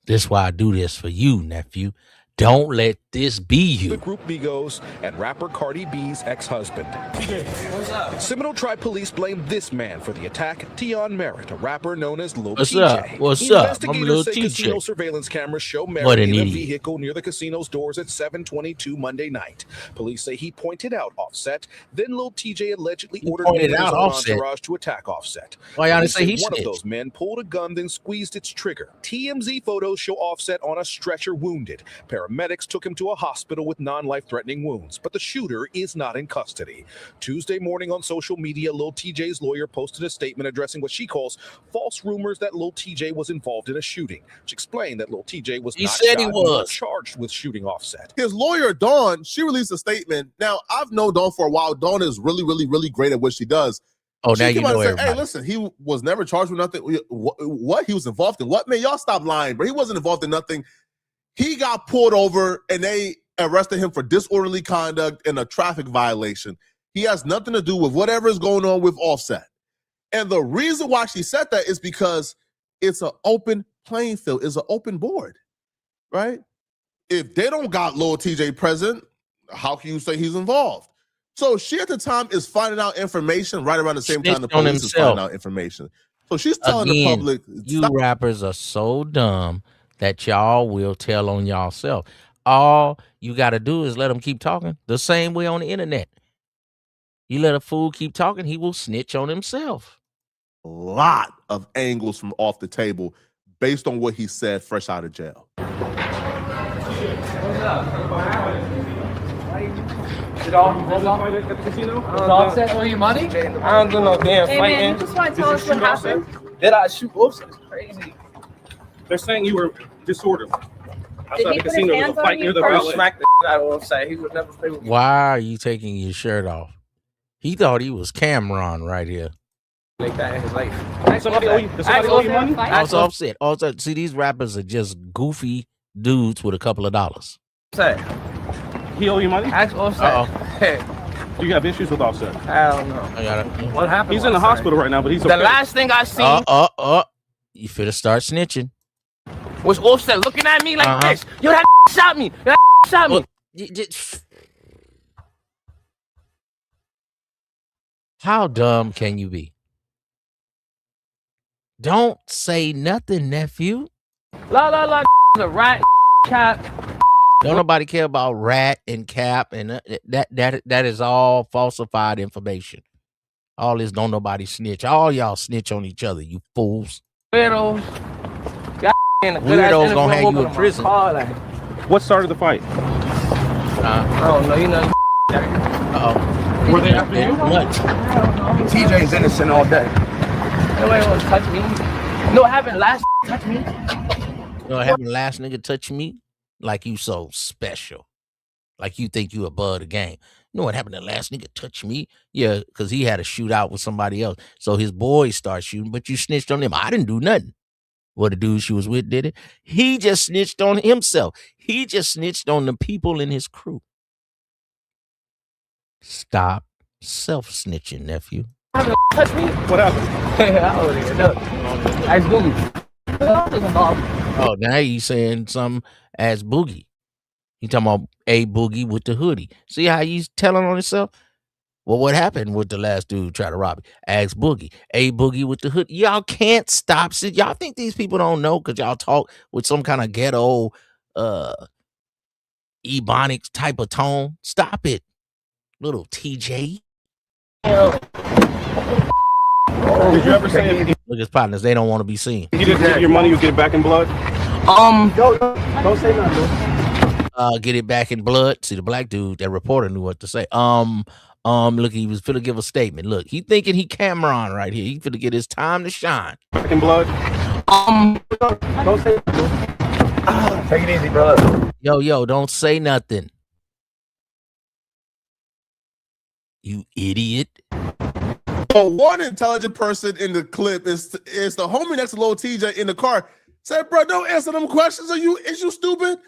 This is why I do this for you, nephew. Don't let this be you. The group Migos and rapper Cardi B's ex-husband. What's up? Seminole Tribe police blame this man for the attack. Tion Merritt, a rapper known as Lil Tjay. What's up? Investigators say casino surveillance cameras show Merritt in a vehicle near the casino's doors at 7:22 Monday night. Police say he pointed out Offset. Then Lil Tjay allegedly ordered members of entourage to attack Offset. Why y'all didn't say he one snitched? of those men pulled a gun, then squeezed its trigger. TMZ photos show Offset on a stretcher, wounded. Paramedics took him to a hospital with non-life-threatening wounds, but the shooter is not in custody. Tuesday morning on social media, Lil Tjay's lawyer posted a statement addressing what she calls false rumors that Lil Tjay was involved in a shooting. She explained that Lil Tjay was not said shot, he but was charged with shooting Offset. His lawyer, Dawn, she released a statement. Now, I've known Dawn for a while. Dawn is really, really, really great at what she does. Oh, she now you know everybody. Hey, listen, he was never charged with nothing. What he was involved in? What? Man, y'all stop lying, bro. He wasn't involved in nothing. He got pulled over and they arrested him for disorderly conduct and a traffic violation. He has nothing to do with whatever is going on with Offset. And the reason why she said that is because it's an open playing field. It's an open board, right? If they don't got Lil Tjay present, how can you say he's involved? So she at the time is finding out information right around the same time the police is finding out information. So she's telling the public. You rappers are so dumb that y'all will tell on y'allself. All you got to do is let them keep talking the same way on the internet. You let a fool keep talking, he will snitch on himself. A lot of angles from off the table based on what he said fresh out of jail. Did Offset owe you money? I don't do no damn fighting. Man, you just want to tell us what happened? Did I shoot Offset? It's crazy. They're saying you were disorderly. Outside the casino, there was a fight near the valet. Smack the out of Offset. He would never play with me. Why are you taking your shirt off? He thought he was Cameron right here. Like that in his life. Does somebody owe you money? Also Offset. Also, see, these rappers are just goofy dudes with a couple of dollars. He owe you money? Ask Offset. Uh-oh. Hey, Do you have issues with Offset? Hell no. What happened? He's in the hospital right now, but he's The okay. last thing I seen You finna start snitching. was Offset looking at me like this. Yo, that shot me. That shot me. How dumb can you be? Don't say nothing, nephew. La, the rat cap. Don't nobody care about rat and cap, and that is all falsified information. All this don't nobody snitch. All y'all snitch on each other, you fools. Weirdos. Weirdos gonna have you in prison. What started the fight? I don't know. You know. Were they after you? TJ's innocent all day. Nobody wants to touch me. No, having last touch me. Having last nigga touch me like you so special. Like you think you above the game. You know what happened to last nigga touch me? Yeah, because he had a shootout with somebody else. So his boys start shooting, but you snitched on him. I didn't do nothing. Well, the dude she was with did it. He just snitched on himself. He just snitched on the people in his crew. Stop self-snitching, nephew. Touch me. What happened? I don't even know. Ice Boogie. Oh, now you saying something as Boogie. You talking about a Boogie with the hoodie. See how he's telling on himself? Well, what happened with the last dude who tried to rob me? Ask Boogie. A Boogie with the hoodie. Y'all can't stop. Y'all think these people don't know because y'all talk with some kind of ghetto ebonics type of tone? Stop it. Little Tjay. Did you ever say Look, his partners, they don't want to be seen. you didn't get your money, you get it back in blood? Don't say nothing. Get it back in blood. See, the black dude, that reporter knew what to say. Look, he was finna give a statement. Look, he thinking he Cameron right here. He finna get his time to shine. Back in blood? Don't say nothing. Take it easy, brother. Yo, don't say nothing. You idiot. But one intelligent person in the clip is the homie next to Lil TJ in the car. Said, bro, don't answer them questions. Is you stupid?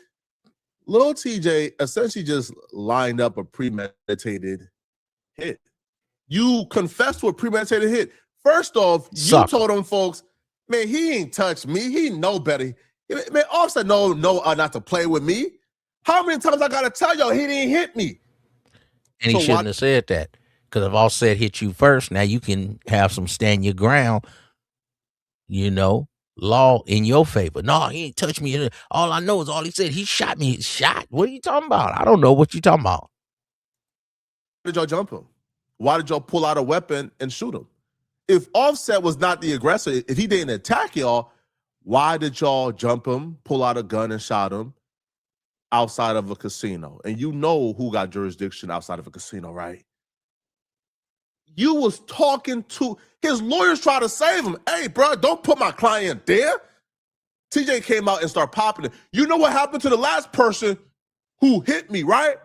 Lil TJ essentially just lined up a premeditated hit. You confessed to a premeditated hit. First off, you told them folks, man, he ain't touched me. He know better. Man, Offset no, not to play with me. How many times I gotta tell y'all he didn't hit me? And he shouldn't have said that. Because if Offset hit you first, now you can have some stand your ground, law in your favor. No, he ain't touched me. All I know is all he said, he shot me. He shot. What are you talking about? I don't know what you're talking about. Why did y'all jump him? Why did y'all pull out a weapon and shoot him? If Offset was not the aggressor, if he didn't attack y'all, why did y'all jump him, pull out a gun and shot him outside of a casino? And you know who got jurisdiction outside of a casino, right? You was talking to his lawyers, try to save him. Hey, bro, don't put my client there. TJ came out and started popping it. You know what happened to the last person who hit me, right?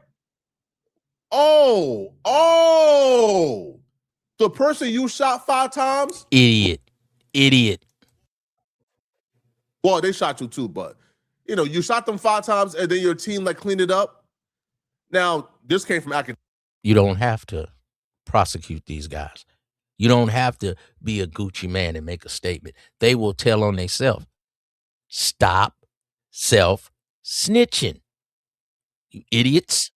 Oh, the person you shot 5 times? Idiot. Well, they shot you too, but you shot them 5 times and then your team cleaned it up. Now, this came from academic. You don't have to prosecute these guys. You don't have to be a Gucci man and make a statement. They will tell on themselves. Stop self-snitching. You idiots.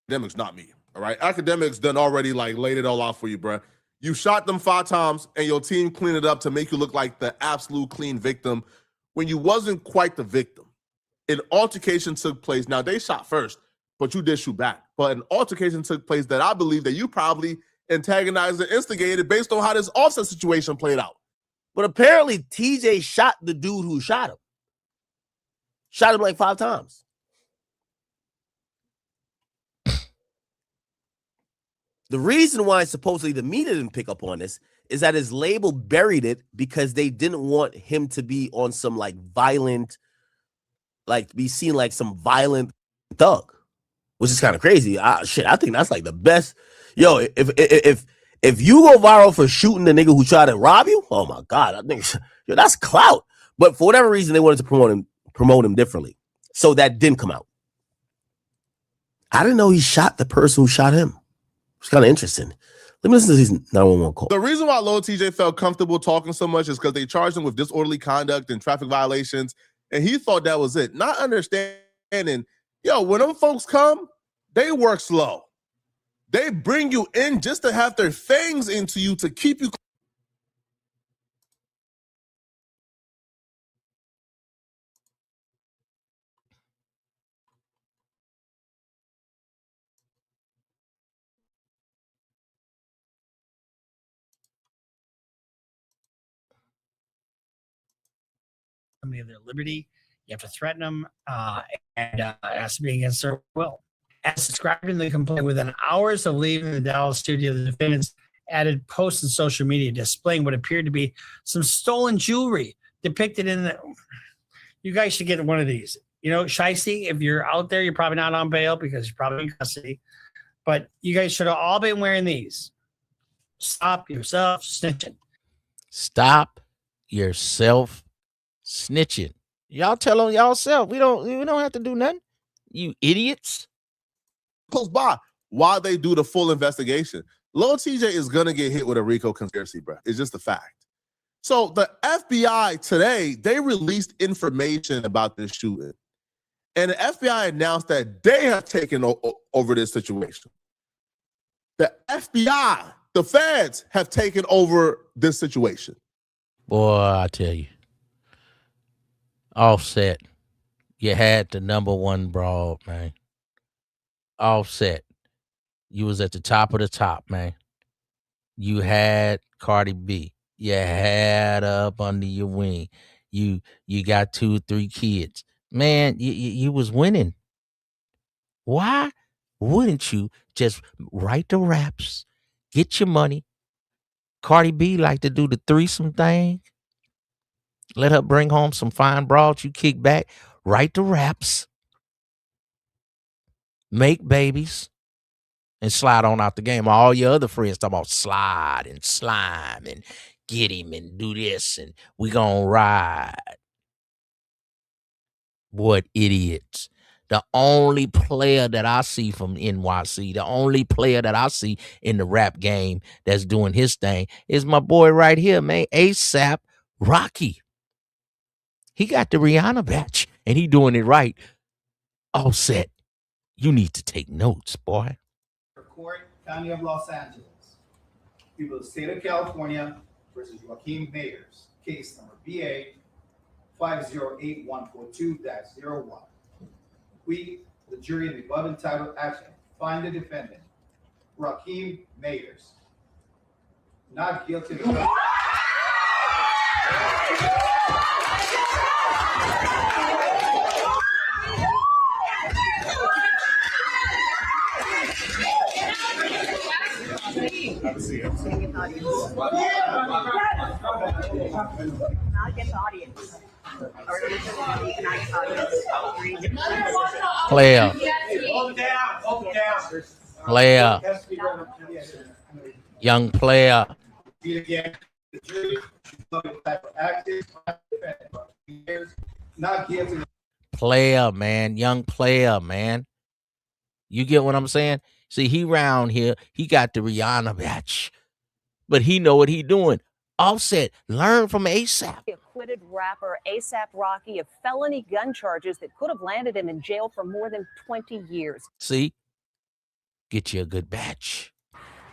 Academics, not me. All right. Academics done already laid it all out for you, bro. You shot them 5 times and your team cleaned it up to make you look like the absolute clean victim when you wasn't quite the victim. An altercation took place. Now, they shot first, but you did shoot back. But an altercation took place that I believe that you probably antagonized and instigated based on how this Offset situation played out. But apparently TJ shot the dude who shot him. Shot him 5 times. The reason why supposedly the media didn't pick up on this is that his label buried it because they didn't want him to be on some violent, be seen like some violent thug, which is kind of crazy. I think that's the best. Yo, if you go viral for shooting the nigga who tried to rob you, oh my God, I think that's clout. But for whatever reason, they wanted to promote him differently. So that didn't come out. I didn't know he shot the person who shot him. It's kind of interesting. Let me listen to these 911 calls. The reason why Lil TJ felt comfortable talking so much is because they charged him with disorderly conduct and traffic violations, and he thought that was it. Not understanding, yo, when them folks come, they work slow. They bring you in just to have their fangs into you to keep you. Somebody of their liberty. You have to threaten them, and it has to be against their will. As described in the complaint, within hours of leaving the Dallas studio, the defendants added posts on social media displaying what appeared to be some stolen jewelry depicted in the. You guys should get one of these. You know, Shiesty, if you're out there, you're probably not on bail because you're probably in custody. But you guys should have all been wearing these. Stop yourself snitching. Stop yourself snitching. Y'all tell on y'allself. We don't have to do nothing. You idiots. Close by while they do the full investigation. Lil TJ is gonna get hit with a RICO conspiracy, bro. It's just a fact. So the FBI today, they released information about this shooting. And the FBI announced that they have taken over this situation. The FBI, the feds, have taken over this situation. Boy, I tell you. Offset. You had the number one broad, man. Offset. You was at the top of the top, man. You had Cardi B. You had her up under your wing. You got 2 or 3 kids. Man, you was winning. Why wouldn't you just write the raps, get your money? Cardi B like to do the threesome thing. Let her bring home some fine broads. You kick back, write the raps, make babies, and slide on out the game. All your other friends talk about slide and slime and get him and do this and we gonna ride. What idiots. The only player that I see from NYC, the only player that I see in the rap game that's doing his thing is my boy right here, man, ASAP Rocky. He got the Rihanna batch and he doing it right. Offset, you need to take notes, boy. Court, County of Los Angeles. People of the state of California versus Joaquin Mayers. Case number BA 508142-01. We, the jury in the above entitled action, find the defendant, Joaquin Mayers, not guilty of the Have a seat. Player. Player. Young player. Player, man. Young player, man. You get what I'm saying? See, he round here, he got the Rihanna batch, but he know what he doing. Offset, learn from ASAP. Acquitted rapper ASAP Rocky of felony gun charges that could have landed him in jail for more than 20 years. See, get you a good batch.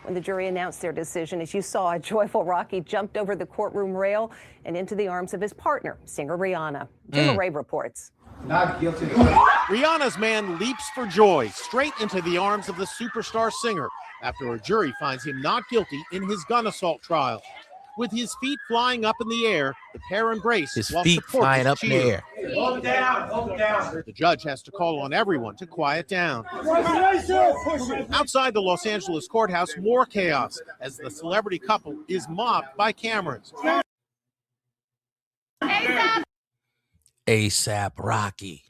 When the jury announced their decision, as you saw, a joyful Rocky jumped over the courtroom rail and into the arms of his partner, singer Rihanna. Jim Ray reports. Not guilty. Rihanna's man leaps for joy straight into the arms of the superstar singer after a jury finds him not guilty in his gun assault trial. With his feet flying up in the air, the pair embrace His while feet flying up in the air. Hold down, hold down. The judge has to call on everyone to quiet down. Outside the Los Angeles courthouse, more chaos as the celebrity couple is mobbed by cameras. ASAP Rocky.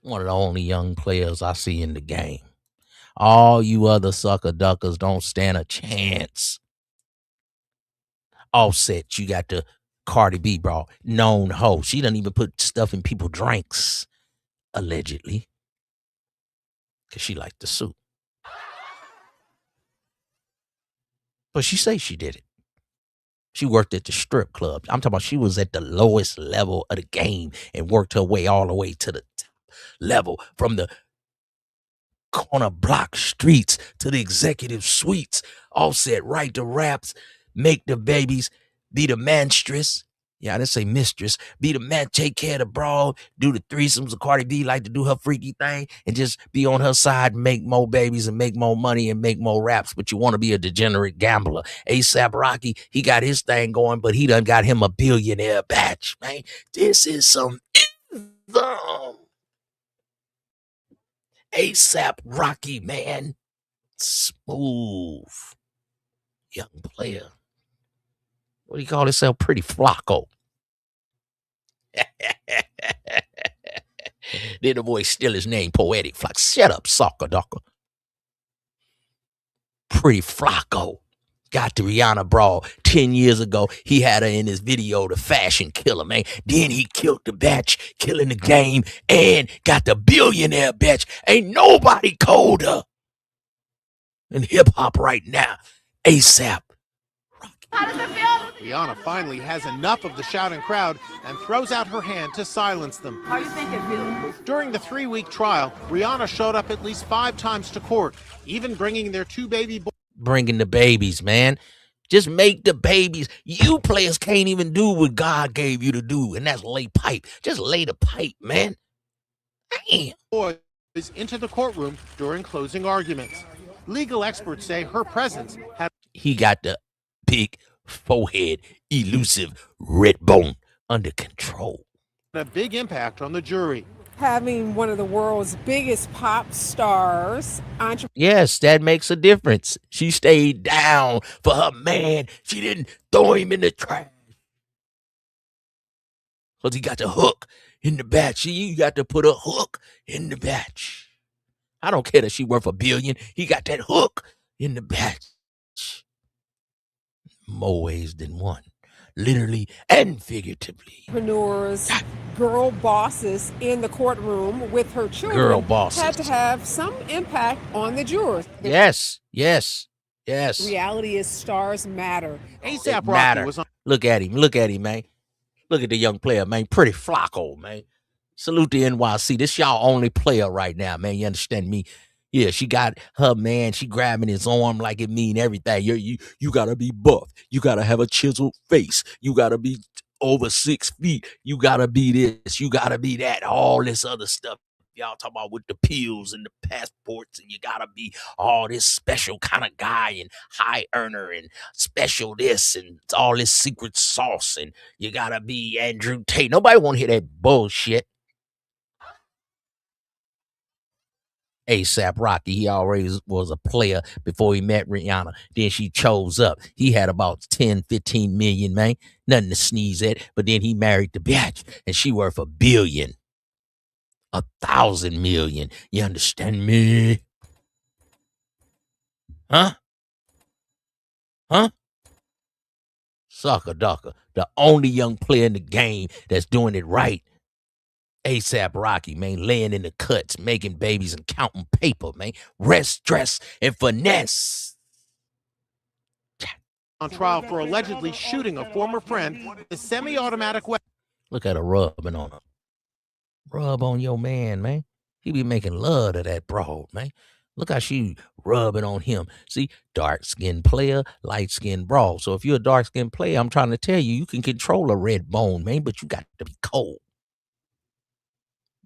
One of the only young players I see in the game. All you other sucker duckers don't stand a chance. Offset, you got the Cardi B, bro. Known hoe. She doesn't even put stuff in people's drinks, allegedly. Because she liked the suit. But she say she did it. She worked at the strip club. I'm talking about she was at the lowest level of the game and worked her way all the way to the top level, from the corner block streets to the executive suites. Offset, write the raps, make the babies, be the manstress. Yeah, I didn't say mistress. Be the man, take care of the broad, do the threesomes. The Cardi B like to do her freaky thing and just be on her side, make more babies and make more money and make more raps. But you want to be a degenerate gambler. ASAP Rocky, he got his thing going, but he done got him a billionaire batch, man. This is some ASAP Rocky, man. Smooth young player. What do you call himself? Pretty Flacco. Then the boy still his name, Poetic Flock. Shut up, soccer docker. Pretty Flacco. Got the Rihanna brawl 10 years ago. He had her in his video, The Fashion Killer, man. Then he killed the batch, killing the game, and got the billionaire batch. Ain't nobody colder in hip hop right now. ASAP. Rihanna finally has enough of the shouting crowd and throws out her hand to silence them. How you think it feels? During the 3-week trial, Rihanna showed up at least 5 times to court, even bringing their 2 baby boys. Bringing the babies, man. Just make the babies. You players can't even do what God gave you to do, and that's lay pipe. Just lay the pipe, man. Damn. Boys into the courtroom during closing arguments. Legal experts say her presence had. He got the big forehead, elusive red bone under control. A big impact on the jury. Having one of the world's biggest pop stars, Yes, that makes a difference. She stayed down for her man. She didn't throw him in the trash. Because he got the hook in the batch. You got to put a hook in the batch. I don't care that she worth $1 billion. He got that hook in the batch. More ways than one. Literally and figuratively. entrepreneurs, girl bosses in the courtroom with her children Girl bosses. had to have some impact on the jurors. Yes. Reality is stars matter. ASAP Rocky Matter. was on. Look at him, man. Look at the young player, man. Pretty Flacco, man. Salute the NYC. This y'all only player right now, man. You understand me? Yeah, she got her man. She grabbing his arm like it mean everything. You gotta be buff. You gotta have a chiseled face. You gotta be over 6 feet. You gotta be this. You gotta be that. All this other stuff. Y'all talking about with the pills and the passports, and you gotta be all this special kind of guy and high earner and special this and all this secret sauce, and you gotta be Andrew Tate. Nobody want to hear that bullshit. ASAP Rocky, he already was a player before he met Rihanna. Then she chose up. He had about 10, 15 million, man. Nothing to sneeze at. But then he married the bitch, and she worth $1 billion. 1,000 million. You understand me? Huh? Sucker ducker. The only young player in the game that's doing it right. ASAP Rocky, man, laying in the cuts, making babies and counting paper, man. Rest, dress, and finesse. On trial for allegedly shooting a former friend with a semi-automatic weapon. Look at her rubbing on her. Rub on your man, man. He be making love to that broad, man. Look how she rubbing on him. See, dark-skinned player, light-skinned broad. So if you're a dark-skinned player, I'm trying to tell you, you can control a red bone, man, but you got to be cold.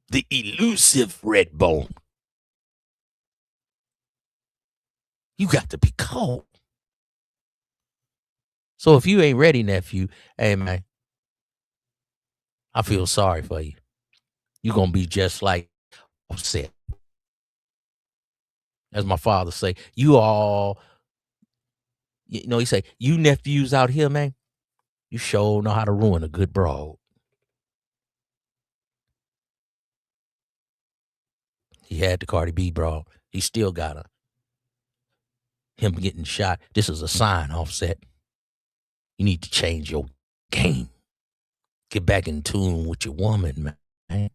The elusive red bone. You got to be cold. So if you ain't ready, nephew, hey, man, I feel sorry for you. You're going to be just like Offset. As my father say, you all, you know, he say, you nephews out here, man, you sure know how to ruin a good broad. He had the Cardi B broad. He still got her. Him getting shot. This is a sign, Offset. You need to change your game. Get back in tune with your woman, man.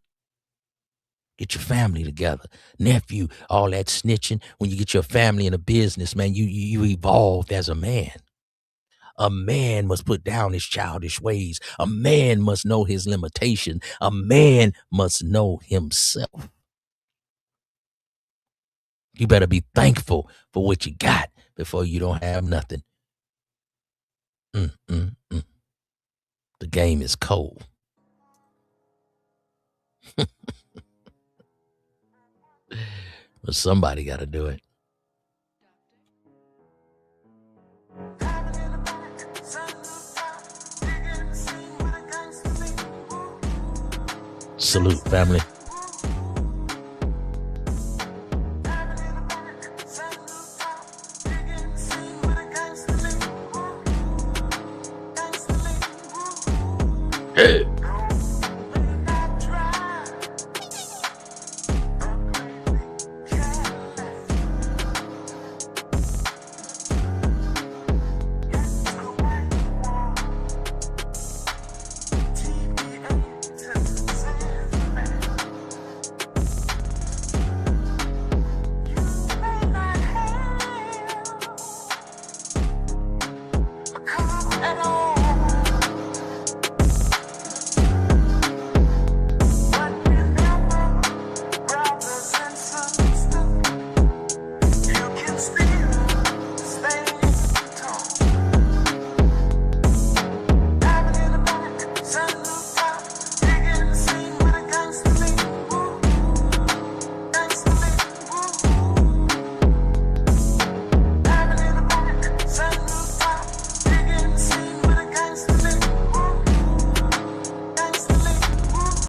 Get your family together. Nephew, all that snitching. When you get your family in a business, man, you evolved as a man. A man must put down his childish ways. A man must know his limitation. A man must know himself. You better be thankful for what you got before you don't have nothing. The game is cold. But somebody got to do it. Salute, family. Hey.